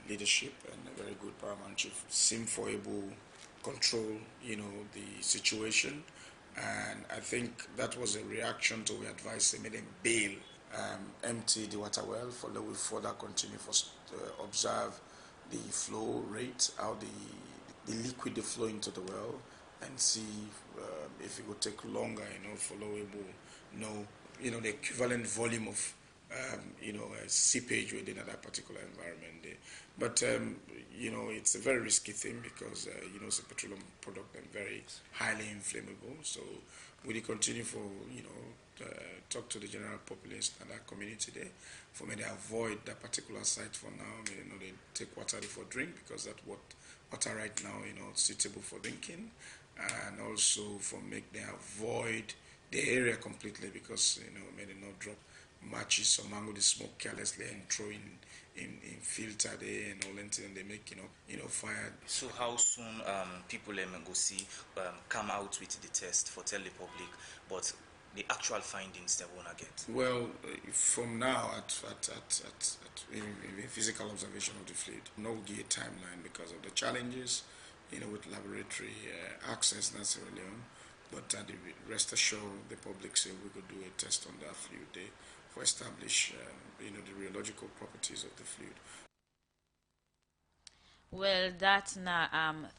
X: leadership and a very good paramount chief. Seem for able control, the situation, and I think that was a reaction to the advice they made them bail, empty the water well for that we further continue for observe the flow rate, how the liquid they flow into the well, and see if it would take longer, for the equivalent volume of seepage within that particular environment there. But it's a very risky thing because it's a petroleum product and very highly inflammable. So we continue for talk to the general population and that community there for me to avoid that particular site for now. They take water for drink because that's what water right now suitable for drinking, and also for make them avoid the area completely because may they not drop matches or mango the smoke carelessly and throw in filter there and all that, and they make fire.
H: So how soon people go see come out with the test for tell the public, but the actual findings they wanna get?
X: Well, from now in physical observation of the fluid, no give a timeline because of the challenges with laboratory access necessarily on. But rest assured, the public say we could do a test on that fluid there for establish the rheological properties of the fluid.
A: Well, that's na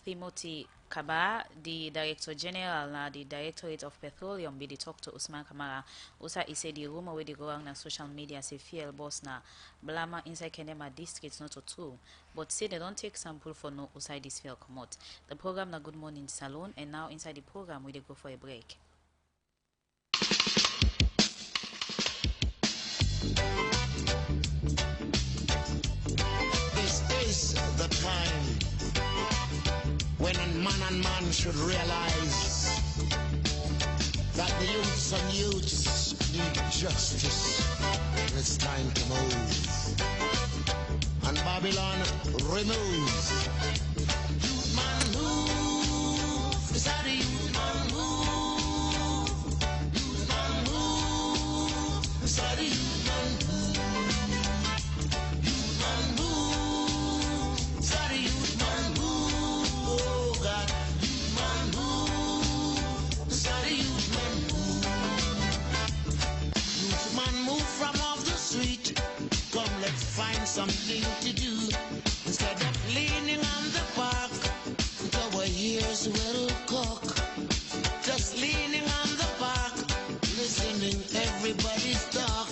A: Timothy Kaba, the Director General na the Directorate of Petroleum, be the talk to Usman Kamara. Also, he said the rumor where they go on social media say fuel boss na blama inside Kenema district not true, but say they don't take sample for no outside this fuel come out. The program na Good Morning Salon, and now inside the program we they go for a break.
I: This is the
C: man and man should realize that the youths and youths need justice. It's time to move. And Babylon remove. Youth man move. Is that the youth man move? Youth man move. Is that the youth man move? Youth man move. Is that the youth man move? Oh God. Youth man move. Is that the youth man move? Youth man move from off the street. Come, let's find something to do. Instead of leaning on the park, with our ears will cock. Just leaning on the park, listening everybody's talk.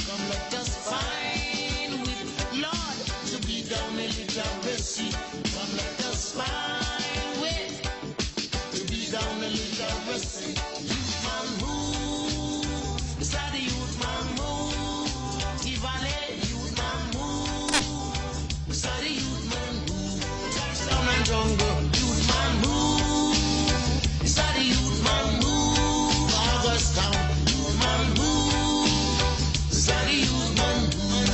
C: Come, let us find with Lord to be down a little mercy. Come, let us find with to be down a little mercy. Youth man move, is that the youth man move? T-Valley. Jungle, youth man move. Is that the youth man move? August town, youth man move. Is that the youth man move?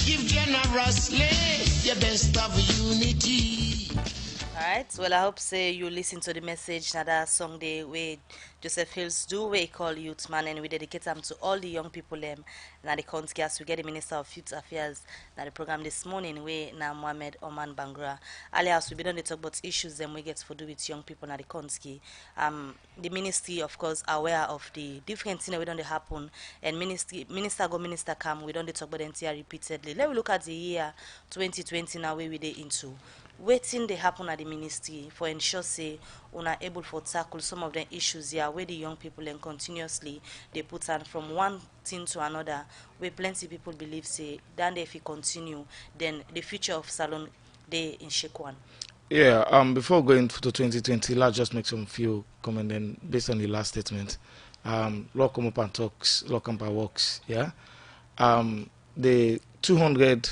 C: Give generously your best of unity.
B: Alright, well, I hope say you listen to the message now that song day where Joseph Hills do we call Youth Man, and we dedicate them to all the young people now the country as we get the Minister of Youth Affairs now the program this morning where now Mohamed Oman Bangra. Alias we be done to talk about issues them we get to do with young people now the country. The ministry of course aware of the different things we don't happen, and minister come we don't talk about the NTR repeatedly. Let me look at the year 2020 now where we dey into. Waiting they happen at the ministry for ensure say una able for tackle some of the issues here where the young people and continuously they put on from one thing to another where plenty people believe say then if we continue then the future of Salon they in shake one.
E: Yeah, before going to 2020, let's just make some few comments then based on the last statement. Law come up and talks, law come and works, yeah. The 200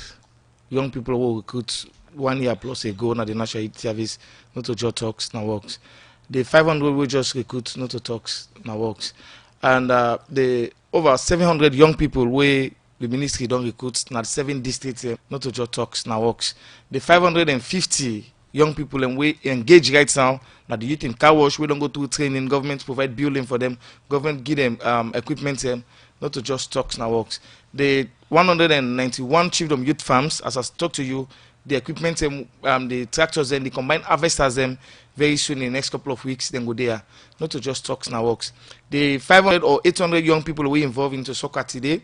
E: young people who recruit 1 year plus ago now the National Youth Service, not to just talks now works. The 500 we just recruit not to talks now works. And the over 700 young people where the ministry don't recruit now 7 districts not to just talks now works. The 550 young people and we engage right now the youth in car wash, we don't go through training, government provide building for them, government give them equipment not to just talks now works. The 191 chiefdom youth farms, as I talk to you, the equipment, the tractors and the combined harvesters very soon in the next couple of weeks, then go there. Not to just talks now works. The 500 or 800 young people we involved into soccer today,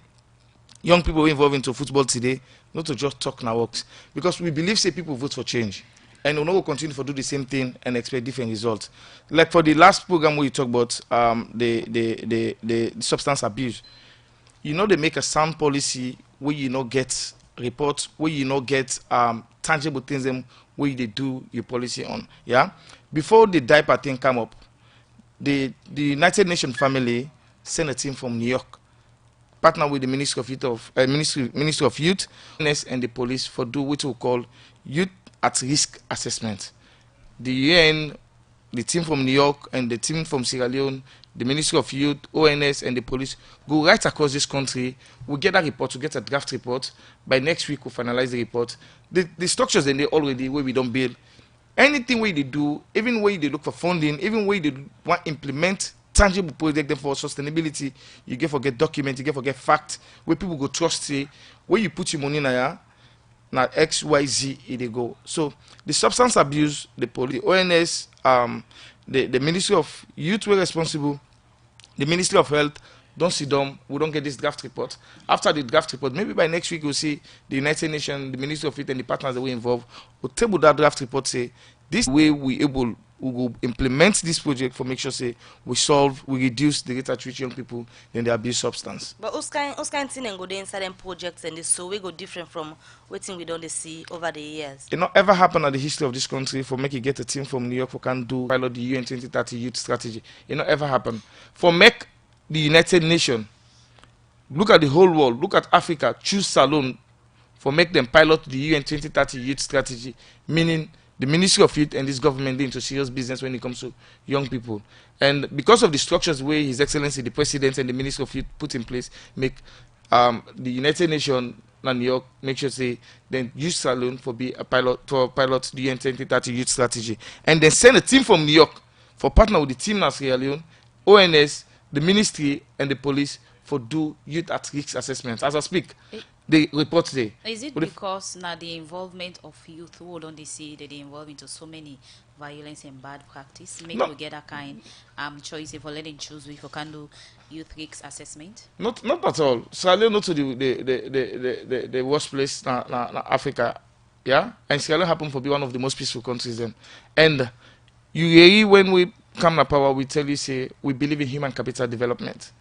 E: young people we involved into football today, not to just talk now works. Because we believe say people vote for change. And we'll not continue to do the same thing and expect different results. Like for the last program we talk about the substance abuse, they make a sound policy where get reports, where get tangible things where they do your policy on. Yeah. Before the diaper thing come up, the United Nations family sent a team from New York, partner with the Ministry of Youth and the police for do what we call youth at risk assessment. The UN, the team from New York and the team from Sierra Leone, the Ministry of Youth, ONS, and the police go right across this country. We get a report, we get a draft report. By next week, we'll finalize the report. The structures in there already where we don't build. Anything where they do, even where they look for funding, even where they want to implement tangible projects for sustainability, you get forget document, you get forget fact, where people go trust say, where you put your money in there, now X, Y, Z, they go. So the substance abuse, the police, the ONS, the Ministry of Youth were responsible, the Ministry of Health, don't sit down, we don't get this draft report. After the draft report, maybe by next week we'll see the United Nations, the Ministry of Youth and the partners that we involved will table that draft report, say, This way we will implement this project for make sure say we reduce the rate at which young people then they abuse substance.
B: But us kind thing and go dey inside them projects and this so we go different from what we don't see over the years.
E: It not ever happened at the history of this country for make it get a team from New York who can do pilot the UN 2030 youth strategy. It not ever happened. For make the United Nations look at the whole world, look at Africa, choose Salone for make them pilot the UN 2030 youth strategy, meaning the Ministry of Youth and this government into serious business when it comes to young people. And because of the structures where His Excellency, the President and the Ministry of Youth put in place, make the United Nations and New York make sure say then use Salone for be a pilot the UN 2030 youth strategy. And then send a team from New York for partner with the team in Sierra Leone, ONS, the ministry and the police for do youth at risk assessments. As I speak, they report today.
A: Is it because now the involvement of youth who don't they see that they involve into so many violence and bad practice make you get a kind choice if letting them choose if you can do youth risk assessment?
E: Not at all. Sierra Leone not to the worst place in Africa, yeah. And Sierra Leone happen to be one of the most peaceful countries then. And you when we come to power, we tell you say we believe in human capital development.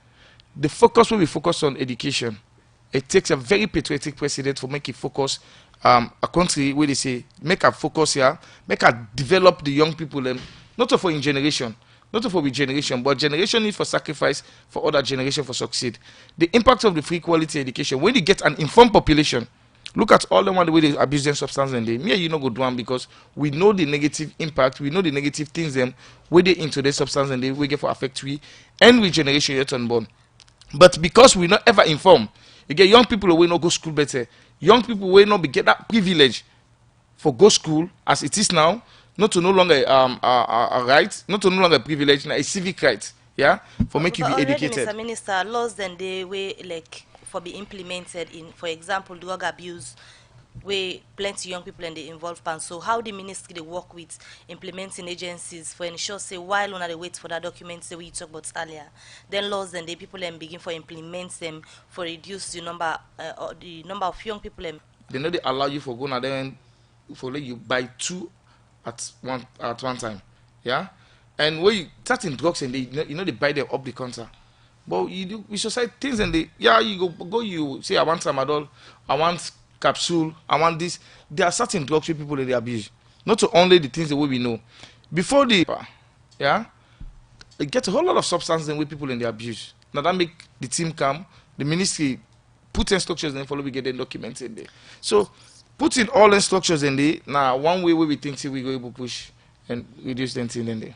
E: The focus will be focused on education. It takes a very patriotic president to make it focus a country where they say make a focus here, make a develop the young people and not for in generation, not for with generation, but generation need for sacrifice for other generation for succeed. The impact of the free quality education when you get an informed population. Look at all the way they abuse them substance and they me and you know go do one because we know the negative impact, we know the negative things them where they into their substance and they will get for affect we and with generation yet unborn. But because we not ever inform, you get young people who will not go school better. Young people will not be get that privilege for go school as it is now, not to no longer a right, not to no longer a privilege, a civic right, yeah, for make you be educated.
B: Mr. Minister, laws then they way like for be implemented in, for example, drug abuse, where plenty young people and they involve pan. So how the ministry they work with implementing agencies for ensure say while on they wait for that document say we talk about earlier, then laws and the people and begin for implement them for reduce the number of young people.
E: They know they allow you for going then for let you buy two at one time, yeah. And when you start in drugs and they they buy them up the counter. But you do we society things and they you go you say I want tramadol, I want capsule, I want this. There are certain drugs where people they abuse. Not only the things that we know. Before the it gets a whole lot of substance in where people in the abuse. Now that make the team come, the ministry put in structures and follow we get them documents in there. So putting all the structures in there, now one way we think we go able to push and reduce them thing in there.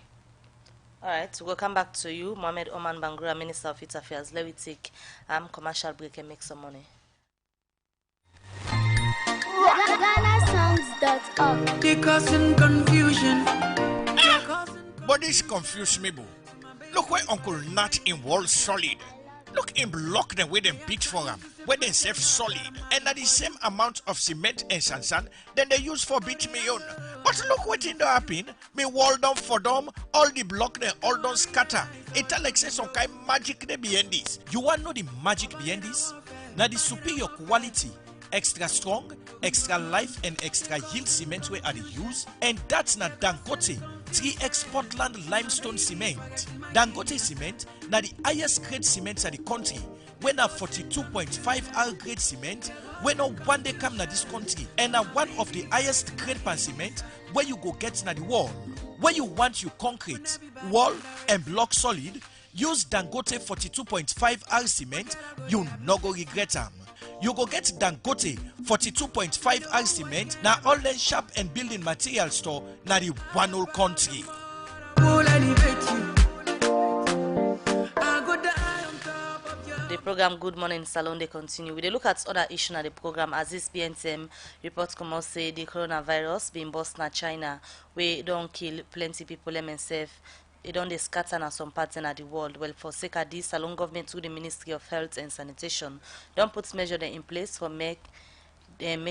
B: Alright, we'll come back to you, Mohamed Oman Bangura, Minister of Youth Affairs. Let me take commercial break and make some money.
I: GhanaSongs.org. They causing confusion. But this confuse me, boo. Look where Uncle Nat in World Solid. Look him block them with them beat for them, where they save solid, and at the same amount of cement and sand then they use for beat me on. But look what in the happen, me wall down for them, all the block they all don't scatter. It like say some kind magic they behind this. You want to know the magic behind this? Now the superior quality, extra strong, extra life and extra yield cement where are the use, and that's not Dangote 3X Portland limestone cement. Dangote cement now the highest grade cement at the country. When a 42.5 R grade cement, when no one day come na this country, and one of the highest grade pan cement where you go get na the wall. Where you want your concrete, wall and block solid, use Dangote 42.5 R cement, you no go regret them. You go get Dangote 42.5 R cement na all the shop and building material store na the one whole country.
B: The program Good Morning Salon they continue. We look at other issues in the program as this BNTM reports come out say the coronavirus being burst na China we don't kill plenty people themselves. It don't they scatter na some parts in the world. Well, for sake of this, Salon government through the Ministry of Health and Sanitation don't put measures in place for make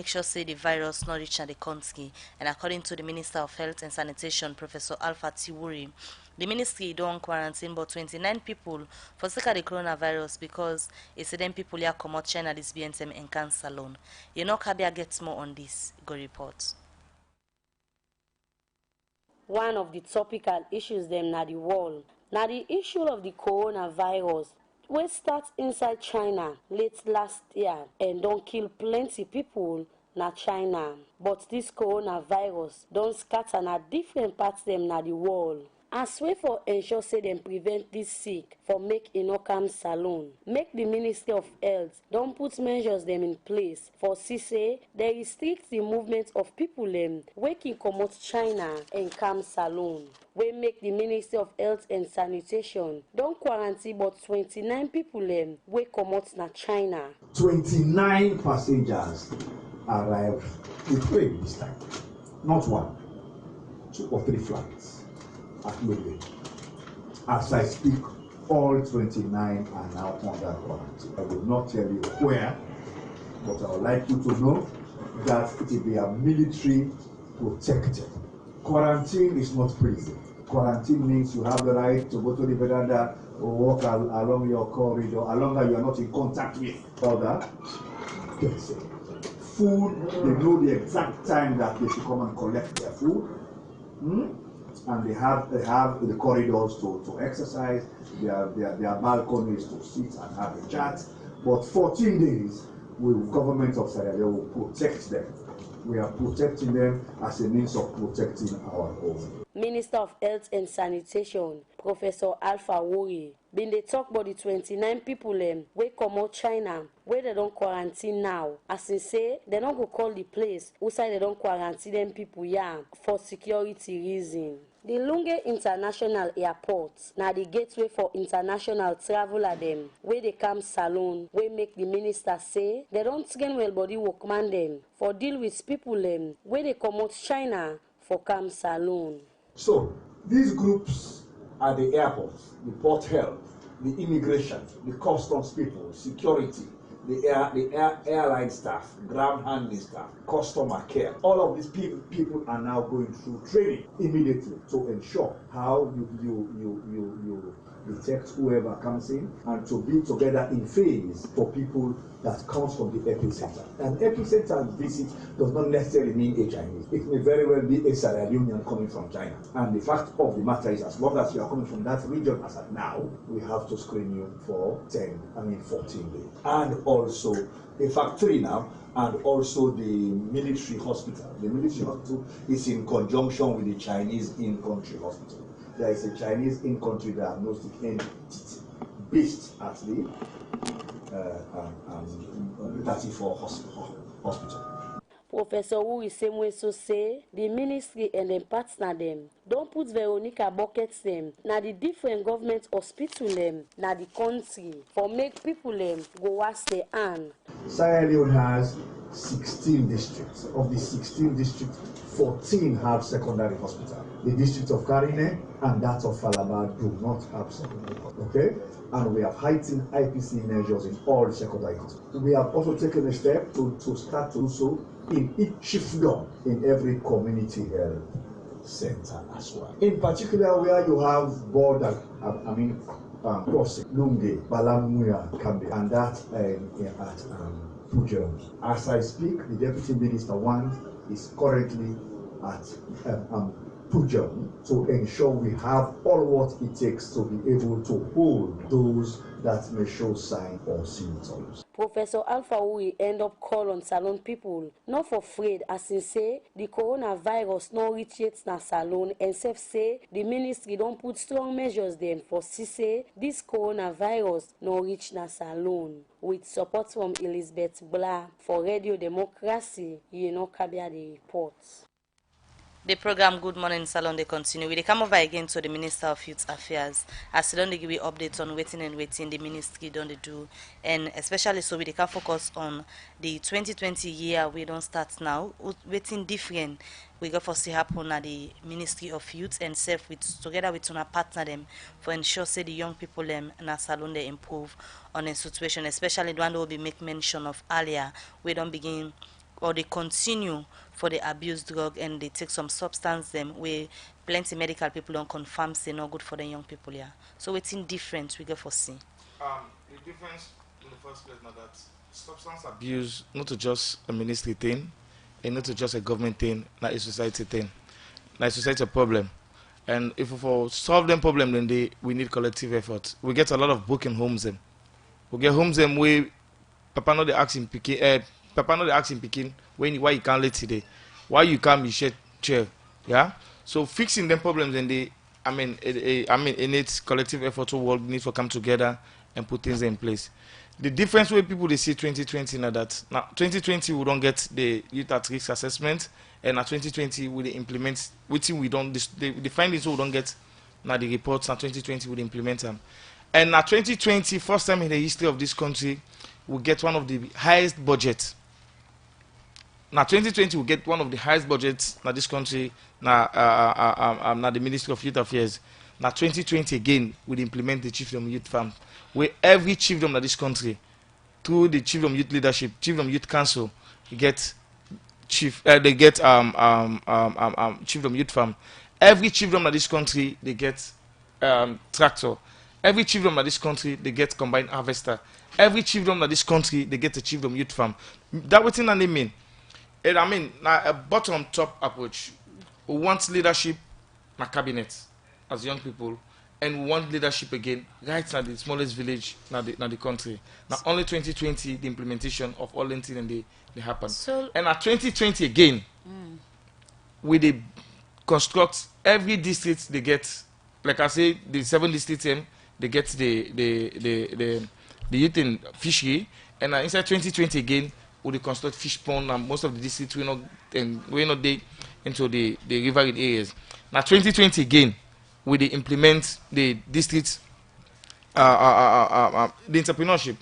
B: sure say the virus not reach the country. And according to the Minister of Health and Sanitation, Professor Alpha Tiwuri, the ministry don't quarantine but 29 people for sake of the coronavirus because it's them people here come out China this BNTM and can Salon. You know Kabia gets more on this. Go report.
J: One of the topical issues them na the world. Na the issue of the coronavirus wey start inside China late last year and don kill plenty people na China. But this coronavirus don scatter na different parts them na the world. As way for ensure say them prevent this sick for make e no come salon, make the Ministry of Health don put measures them in place for see say they restrict the movement of people wey can comot China and come salon. We make the Ministry of Health and Sanitation don quarantine but 29 people wey comot na China.
K: 29 passengers arrived with plane this time, not 1, 2 or 3 flights. As I speak, all 29 are now under quarantine. I will not tell you where, but I would like you to know that it will be a military protected. Quarantine is not prison. Quarantine means you have the right to go to the veranda or walk along your corridor, as long as you are not in contact with other person. Food, they know the exact time that they should come and collect their food. And they have the corridors to exercise, their balconies to sit and have a chat. But 14 days, government of Sierra Leone will protect them. We are protecting them as a means of protecting our home.
J: Minister of Health and Sanitation, Professor Alpha Wuri, been they talk about the 29 people wey come out China, where they don't quarantine now. As they say, they don't go call the place, outside they don't quarantine them people for security reason. The Lunge International Airport now the gateway for international traveler them, where they come salon, where make the minister say they don't train well body workman them for deal with people where they come out China for come salon.
K: So these groups are the airports, the port health, the immigration, the customs people, security, the airline staff, ground handling staff, customer care. All of these people are now going through training immediately to ensure how you detect whoever comes in and to be together in phase for people that comes from the epicenter. An epicenter visit does not necessarily mean a Chinese. It may very well be a Sierra Leonean coming from China. And the fact of the matter is, as long as you are coming from that region as of now, we have to screen you for 14 days. And also a factory now, and also the military hospital. The military hospital is in conjunction with the Chinese in-country hospital. There is a Chinese in-country diagnostic entity based at the 34 hospital.
J: Professor Wuri Semwe so say the ministry and them partner them don't put Veronica buckets them na the different government hospital them na the country for make people them go wash their hand.
K: Sierra Leone has 16 districts. Of the 16 districts, 14 have secondary hospital. The district of Karine and that of Falaba do not have secondary hospital. Okay? And we have heightened IPC measures in all secondary hospitals. We have also taken a step to start to do so in each chiefdom in every community health center as well. In particular, where you have border, crossing, Lunge, Balamuya, Kambe, and that at Pujol. As I speak, the Deputy Minister is currently at Pujol to ensure we have all what it takes to be able to hold those that may show signs or symptoms.
J: Professor Alpha Wuri end up call on salon people not for afraid as in say the coronavirus no reach yet na salon and self say the ministry don't put strong measures them for say this coronavirus no reach na salon. With support from Elizabeth Blah for Radio Democracy, Kabia the reports.
B: The program Good Morning Salon they continue. We come over again to the Minister of Youth Affairs. As they don't give you updates on waiting the ministry don't they do, and especially so we can focus on the 2020 year. We don't start now. Waiting different. We go for see happen at the Ministry of Youth and self with together with our partner them for ensure say the young people them in a salon they improve on a situation, especially the one that will be make mention of earlier. We don't begin or they continue for the abuse drug and they take some substance them where plenty medical people don't confirm say not good for the young people here. So it's in different we go for see.
E: The difference in the first place now that substance abuse not just a ministry thing and not just a government thing, not a society thing. Not a society problem. And if we for solve them problem, then we need collective effort. We get a lot of broken homes them. We get homes them where Papa no the asking picking, Papa no the asking picking why you can't let today, why you can't be share chair, yeah. So fixing them problems and it needs collective effort to work, need to come together and put things in place. The difference where people they see 2020 now that now 2020 we don't get the youth at risk assessment, and now 2020 we implement waiting we don't the findings we don't get now the reports. Now 2020 we implement them, and now 2020 first time in the history of this country we get one of the highest budgets. Now 2020 we get one of the highest budgets now this country now the Ministry of Youth Affairs. Now 2020 again we implement the Chiefdom Youth Farm, where every chiefdom of this country through the Chiefdom Youth Leadership, Chiefdom Youth Council, get Chiefdom Youth Farm. Every chiefdom of this country they get tractor. Every chiefdom of this country they get combined harvester. Every chiefdom of this country they get a Chiefdom Youth Farm. That what thing I mean. And I mean now a bottom top approach. We want leadership in cabinet as young people, and we want leadership again right now the smallest village now the country. Now only 2020 the implementation of all things and they happen. So, and at 2020 again we they construct every district they get, like I say, the 7 districts they get the youth in fishery, and inside 2020 again we they construct fish pond, and most of the districts we not there into the riverine areas. Now 2020 again we they implement the districts the entrepreneurship.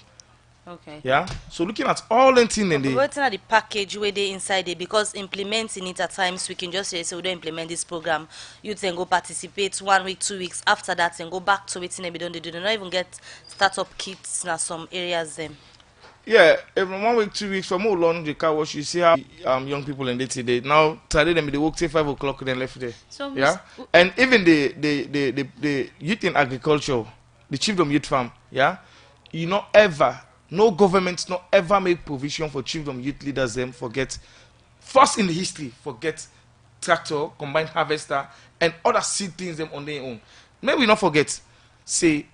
B: Okay.
E: Yeah. So looking at all the things in
B: we're looking at the package where they inside it, because implementing it at times we can just say so we don't implement this program. You then go participate 1 week, 2 weeks after that and go back to it and they don't not even get startup kits in some areas then.
E: Yeah, every 1 week, 2 weeks, for more long the car wash, you see how young people in the today now today them they work till 5 o'clock then left there. So yeah, and even the youth in agriculture, the Chiefdom Youth Farm, yeah, you know ever no government not ever make provision for Chiefdom youth leaders them forget first in the history forget tractor, combined harvester, and other seed things them on their own. Maybe we not forget say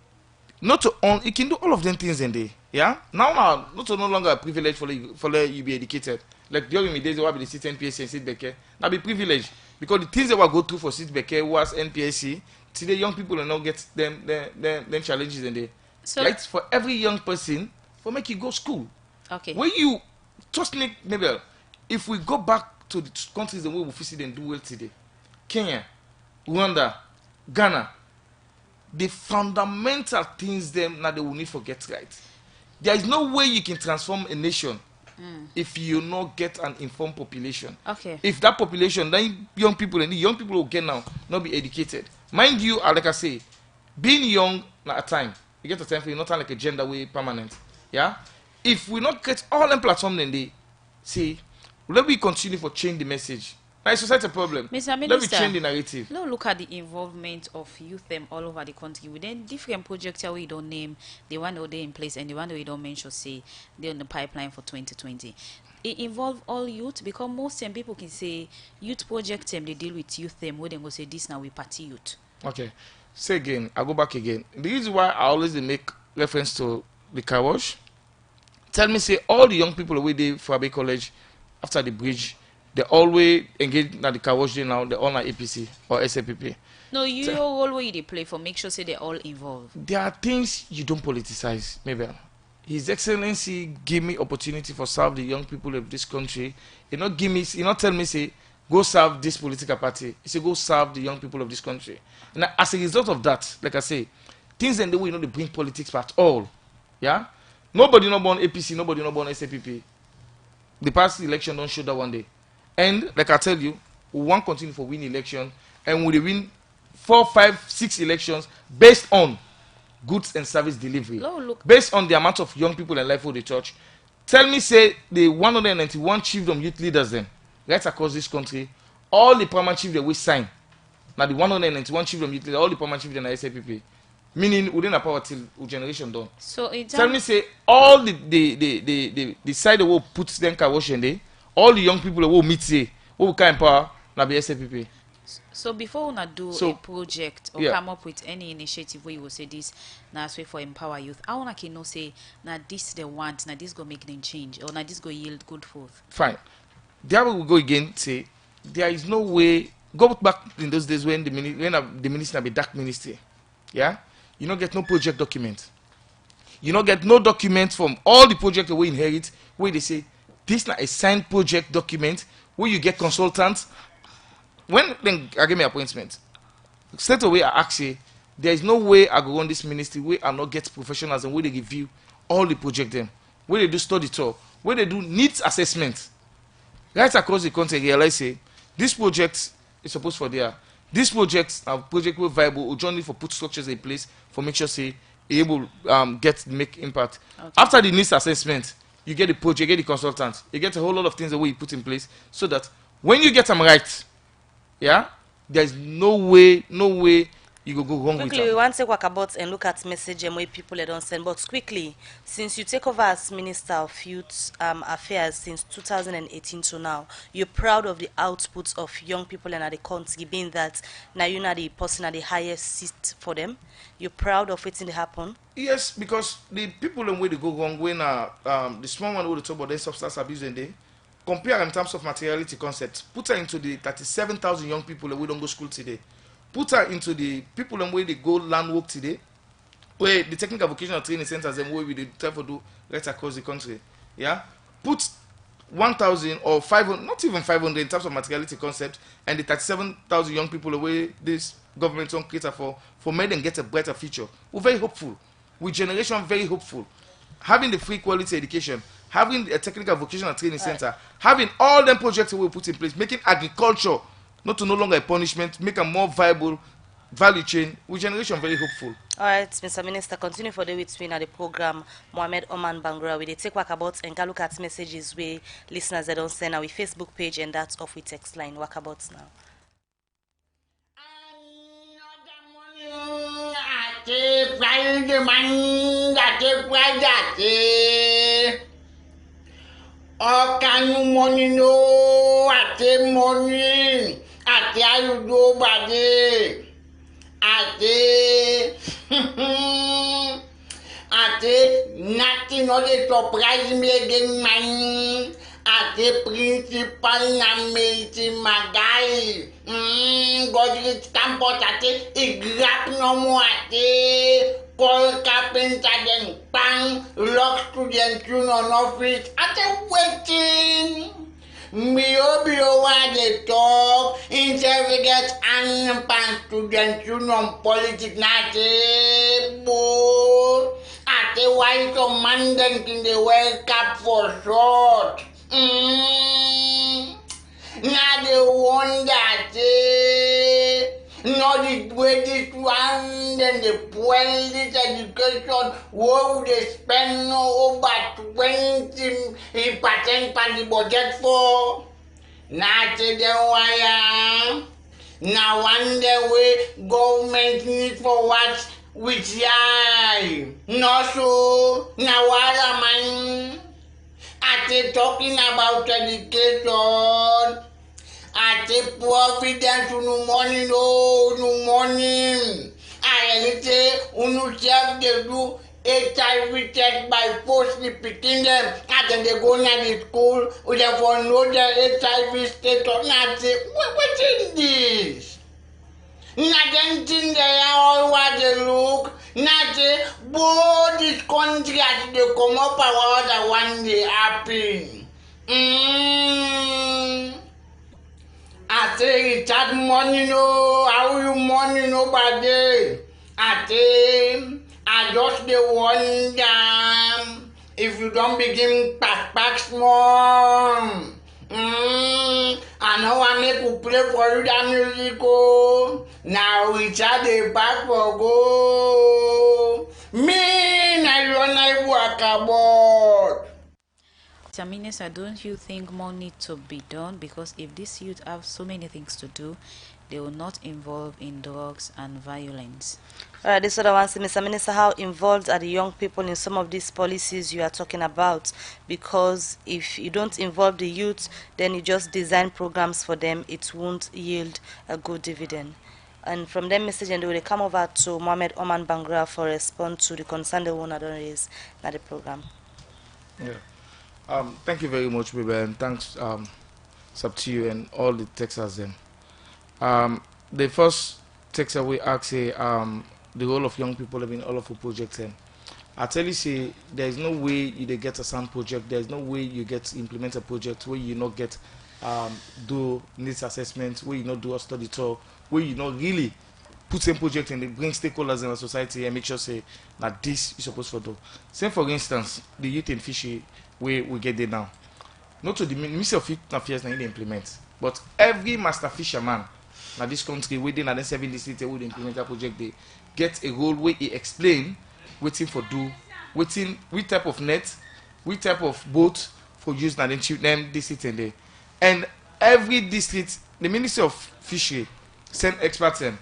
E: not to own you can do all of them things in there. Yeah, now not no longer a privilege for you be educated. Like during the days they will be the sit NPSC and sit Beke. Now be privilege because the things that we go through for sit Beke was NPSC. Today young people will not get them challenges in there. So right for every young person for make you go school. Okay. When you just maybe if we go back to the countries the way we visit and do well today, Kenya, Rwanda, Ghana, the fundamental things them now they will need to get right. There is no way you can transform a nation if you not get an informed population. Okay. If that population, then young people will get now not be educated. Mind you, like I say, being young at a time, you get a time for you not like a gender way permanent. Yeah. If we not get all them platform, then they say, let me continue for change the message. Now it's society problem. Mr. Minister, let me change the narrative.
A: Now look at the involvement of youth them all over the country within different projects where we don't name the one that they in place and the one that we don't mention say they're on the pipeline for 2020. It involve all youth because most time people can say youth project them they deal with youth them where they go say this now we party youth.
E: Okay. Say again, I go back again. The reason why I always make reference to the car wash, tell me say all the young people away there for Abbey College after the bridge, they always engage in the car wash day now, they all na APC or SAPP.
A: No, you always they play for make sure say they're all involved.
E: There are things you don't politicize, maybe. His Excellency give me opportunity for serve the young people of this country. He not tell me say go serve this political party. He say go serve the young people of this country. And as a result of that, like I say, things and the way they bring politics at all. Yeah? Nobody not born APC, nobody not born SAPP. The past election don't show that one day. And like I tell you, we want to continue for win election, and we win 4, 5, 6 elections based on goods and service delivery. Based on the amount of young people in life for the church. Tell me, say the 191 chiefdom youth leaders then, right across this country, all the permanent chiefdom we sign. Now the 191 chiefdom youth leaders, all the permanent chiefdom are SAPP. Meaning within a power till generation done. So tell me, say all the side that will put them car wash in there, all the young people that will meet say, who will come power, now be SAPP.
A: So before una do a project or come up with any initiative where you will say this now way for empower youth, I wanna know say now this they want, now this go make them change, or now this go yield good forth.
E: Fine. There we will go again. Say there is no way. Go back in those days when the minister be dark ministry. Yeah, you don't get no project document. You don't get no document from all the projects that we inherit where they say this is a signed project document where you get consultants. When then I get my appointment, straight away I ask you, there is no way I go run this ministry where I not get professionals and where they review all the project them, where they do study tour, where they do needs assessment. Right across the country, realize say this project is supposed for there. This project will viable or journey for put structures in place for make sure say able make impact. Okay. After the needs assessment, you get the project, you get the consultant, you get a whole lot of things that we put in place so that when you get them right, yeah, there's no way you go wrong with
B: quickly, we want to talk about and look at message and way people don't send. But quickly, since you take over as Minister of Youth Affairs since 2018 to now, you're proud of the outputs of young people in the country, being that now you're not the person at the highest seat for them. You're proud of what's in the happen?
E: Yes, because the people in way they go wrong when the small one will talk about their substance abuse and they compare in terms of materiality concept, put her into the 37,000 young people that we don't go school today. Put her into the people and where they go land work today, where the technical vocational training centers and where we try to do right across the country. Yeah, put 1,000 or 500, not even 500 in terms of materiality concept, and the 37,000 young people away this government on cater for make them get a better future. We're very hopeful. With generation very hopeful. Having the free quality education, having a technical vocational training center, having all them projects we put in place, making agriculture not to no longer a punishment, make a more viable value chain. With generation very hopeful.
B: All right, Mr. Minister, continue for the week at the program. Mohamed Oman Bangura, we take work about and look at messages where listeners that don't send our Facebook page and that's off with text line. Work about now.
M: Ate ayudo bade ate nothing no dey surprise me again man ate principal na meiti magai godly campus ate igrap no mo ate call carpenter then bang lock student union office ate waiting. Bio why they talk, interrogate and pan student union politics not bull. At the white commandant in the World Cup for short. Now the one that not the way this one, then the this education, what they spend over 20% for the budget for. Not the wire. Now one day we government need for what which eye. No so now what am I? At talking about education. I take providence no money, no money. I say, unu chef they do HIV test by forcefully picking them. And then they go to the school, we therefore know the HIV status. Now say, what is this? Nothing they are all what they look. Now say, both this country as they come up our other one day happen. I say it had money no, how you money nobody. I just the wonder if you don't begin back small. I know I make you play for you that music go. Now we chat the back for go. Me, I run I work about.
A: Mr. Minister, don't you think more needs to be done? Because if these youth have so many things to do, they will not involve in drugs and violence.
B: Alright, this other one says, Mr. Minister, how involved are the young people in some of these policies you are talking about? Because if you don't involve the youth, then you just design programs for them, it won't yield a good dividend. And from that message, and they will come over to Mohamed Oman Bangra for a response to the concern they want to raise in the program.
E: Yeah. Thank you very much, baby, and thanks sub to you and all the Texas them. The first Texas we ask the role of young people in all of the projects. I tell you, say there is no way you get a sound project. There is no way you get to implement a project where you not get do needs assessment, where you not do a study tour, where you not really put some project and they bring stakeholders in the society and make sure say that this is supposed to do. Same for instance, the youth and fishery where we get there now. Not to the Ministry of Youth Affairs they implement, but every master fisherman in this country within the 7 districts would implement a project. They get a role where he explain waiting for do, waiting which type of net, which type of boat for use and then shoot them district and there. And every district, the Ministry of Fishery send experts in.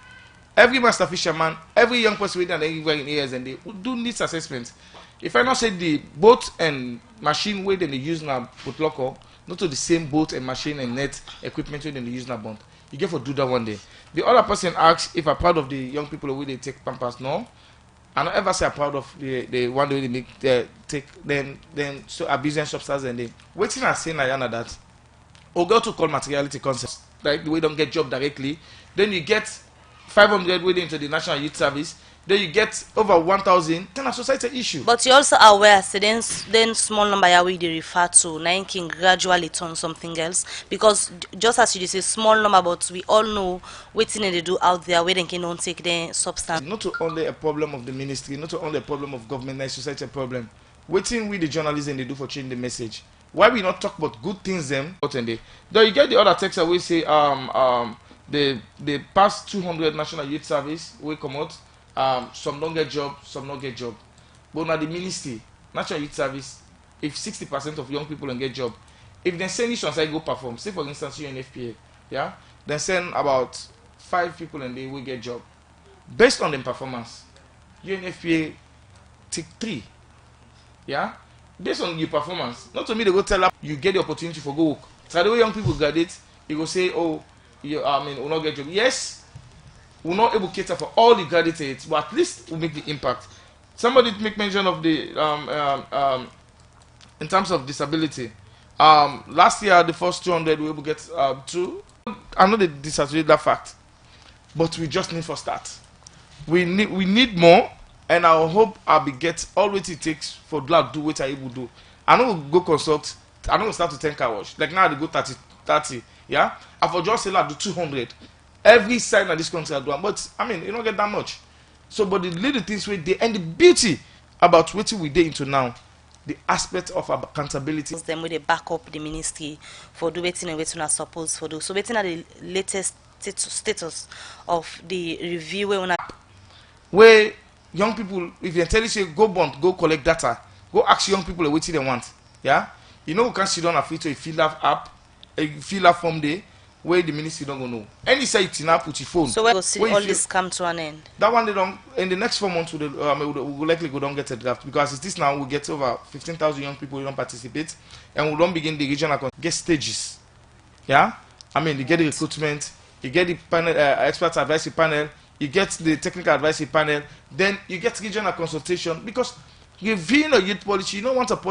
E: Every master fisherman, every young person within anywhere in areas and they do needs assessment. If I not say the boat and machine where they use now put local, not to the same boat and machine and net equipment where they use now bond. You get for do that one day. The other person asks if I'm proud of the young people where they take Pampers. No, I don't ever say I'm proud of the one way they make take then so abusing substance and they waiting and saying that or go to call materiality concepts like the way don't get job directly. Then you get 500 waiting into the National Youth Service. Then you get over 1,000. Then a society issue.
B: But you're also aware, so then small number we they refer to, now can gradually turn something else. Because just as you say, small number, but we all know what they do out there, where they can take their substance.
E: Not only a problem of the ministry, not only a problem of government, it's society a problem. Waiting with the journalism they do for changing the message. Why we not talk about good things them? Though you get the other text that we say the past 200 National Youth Service will come out. Some don't get job, some don't get job. But now the ministry, National Youth Service, if 60% of young people don't get job, if they send each one side go perform, say for instance you in FPA, yeah, then send about 5 people and they will get job. Based on their performance, you in FPA take 3. Yeah? Based on your performance, not to me they go tell up you get the opportunity for go work. So the way young people graduate, you go say, oh, you will not get job. Yes. We're not able to cater for all the graduates, but at least we'll make the impact. Somebody make mention of the in terms of disability. Last year the first 200 we were able to get 2. I know they disagree that fact, but we just need for start. We need more, and I hope I'll be get all what it takes for that do what I will do. I know we'll go consult. I know we'll start to 10 car wash. Like now they go 30. Yeah, I for just say like do 200. Every side of this country are doing, but I mean, you don't get that much. So, but the little things we did, and the beauty about what we did into now, the aspect of accountability.
B: Them with they back up the ministry for do waiting and waiting are supposed for do. So, waiting at the latest status of the review
E: where young people, if they tell you say go bond, go collect data, go ask young people what they want. Yeah, you know, we can sit down a free to a fill up app, a fill up form day. Where the ministry don't go know. Any say it's now put your phone.
B: So we'll see all this come to an end.
E: That one they don't. In the next 4 months, we'll likely go down get a draft because it's this now we get over 15,000 young people who don't participate, and we don't begin the regional get stages. Yeah, I mean you get the recruitment, you get the panel expert advisory panel, you get the technical advisory panel, then you get regional consultation because if you know youth policy, you don't want a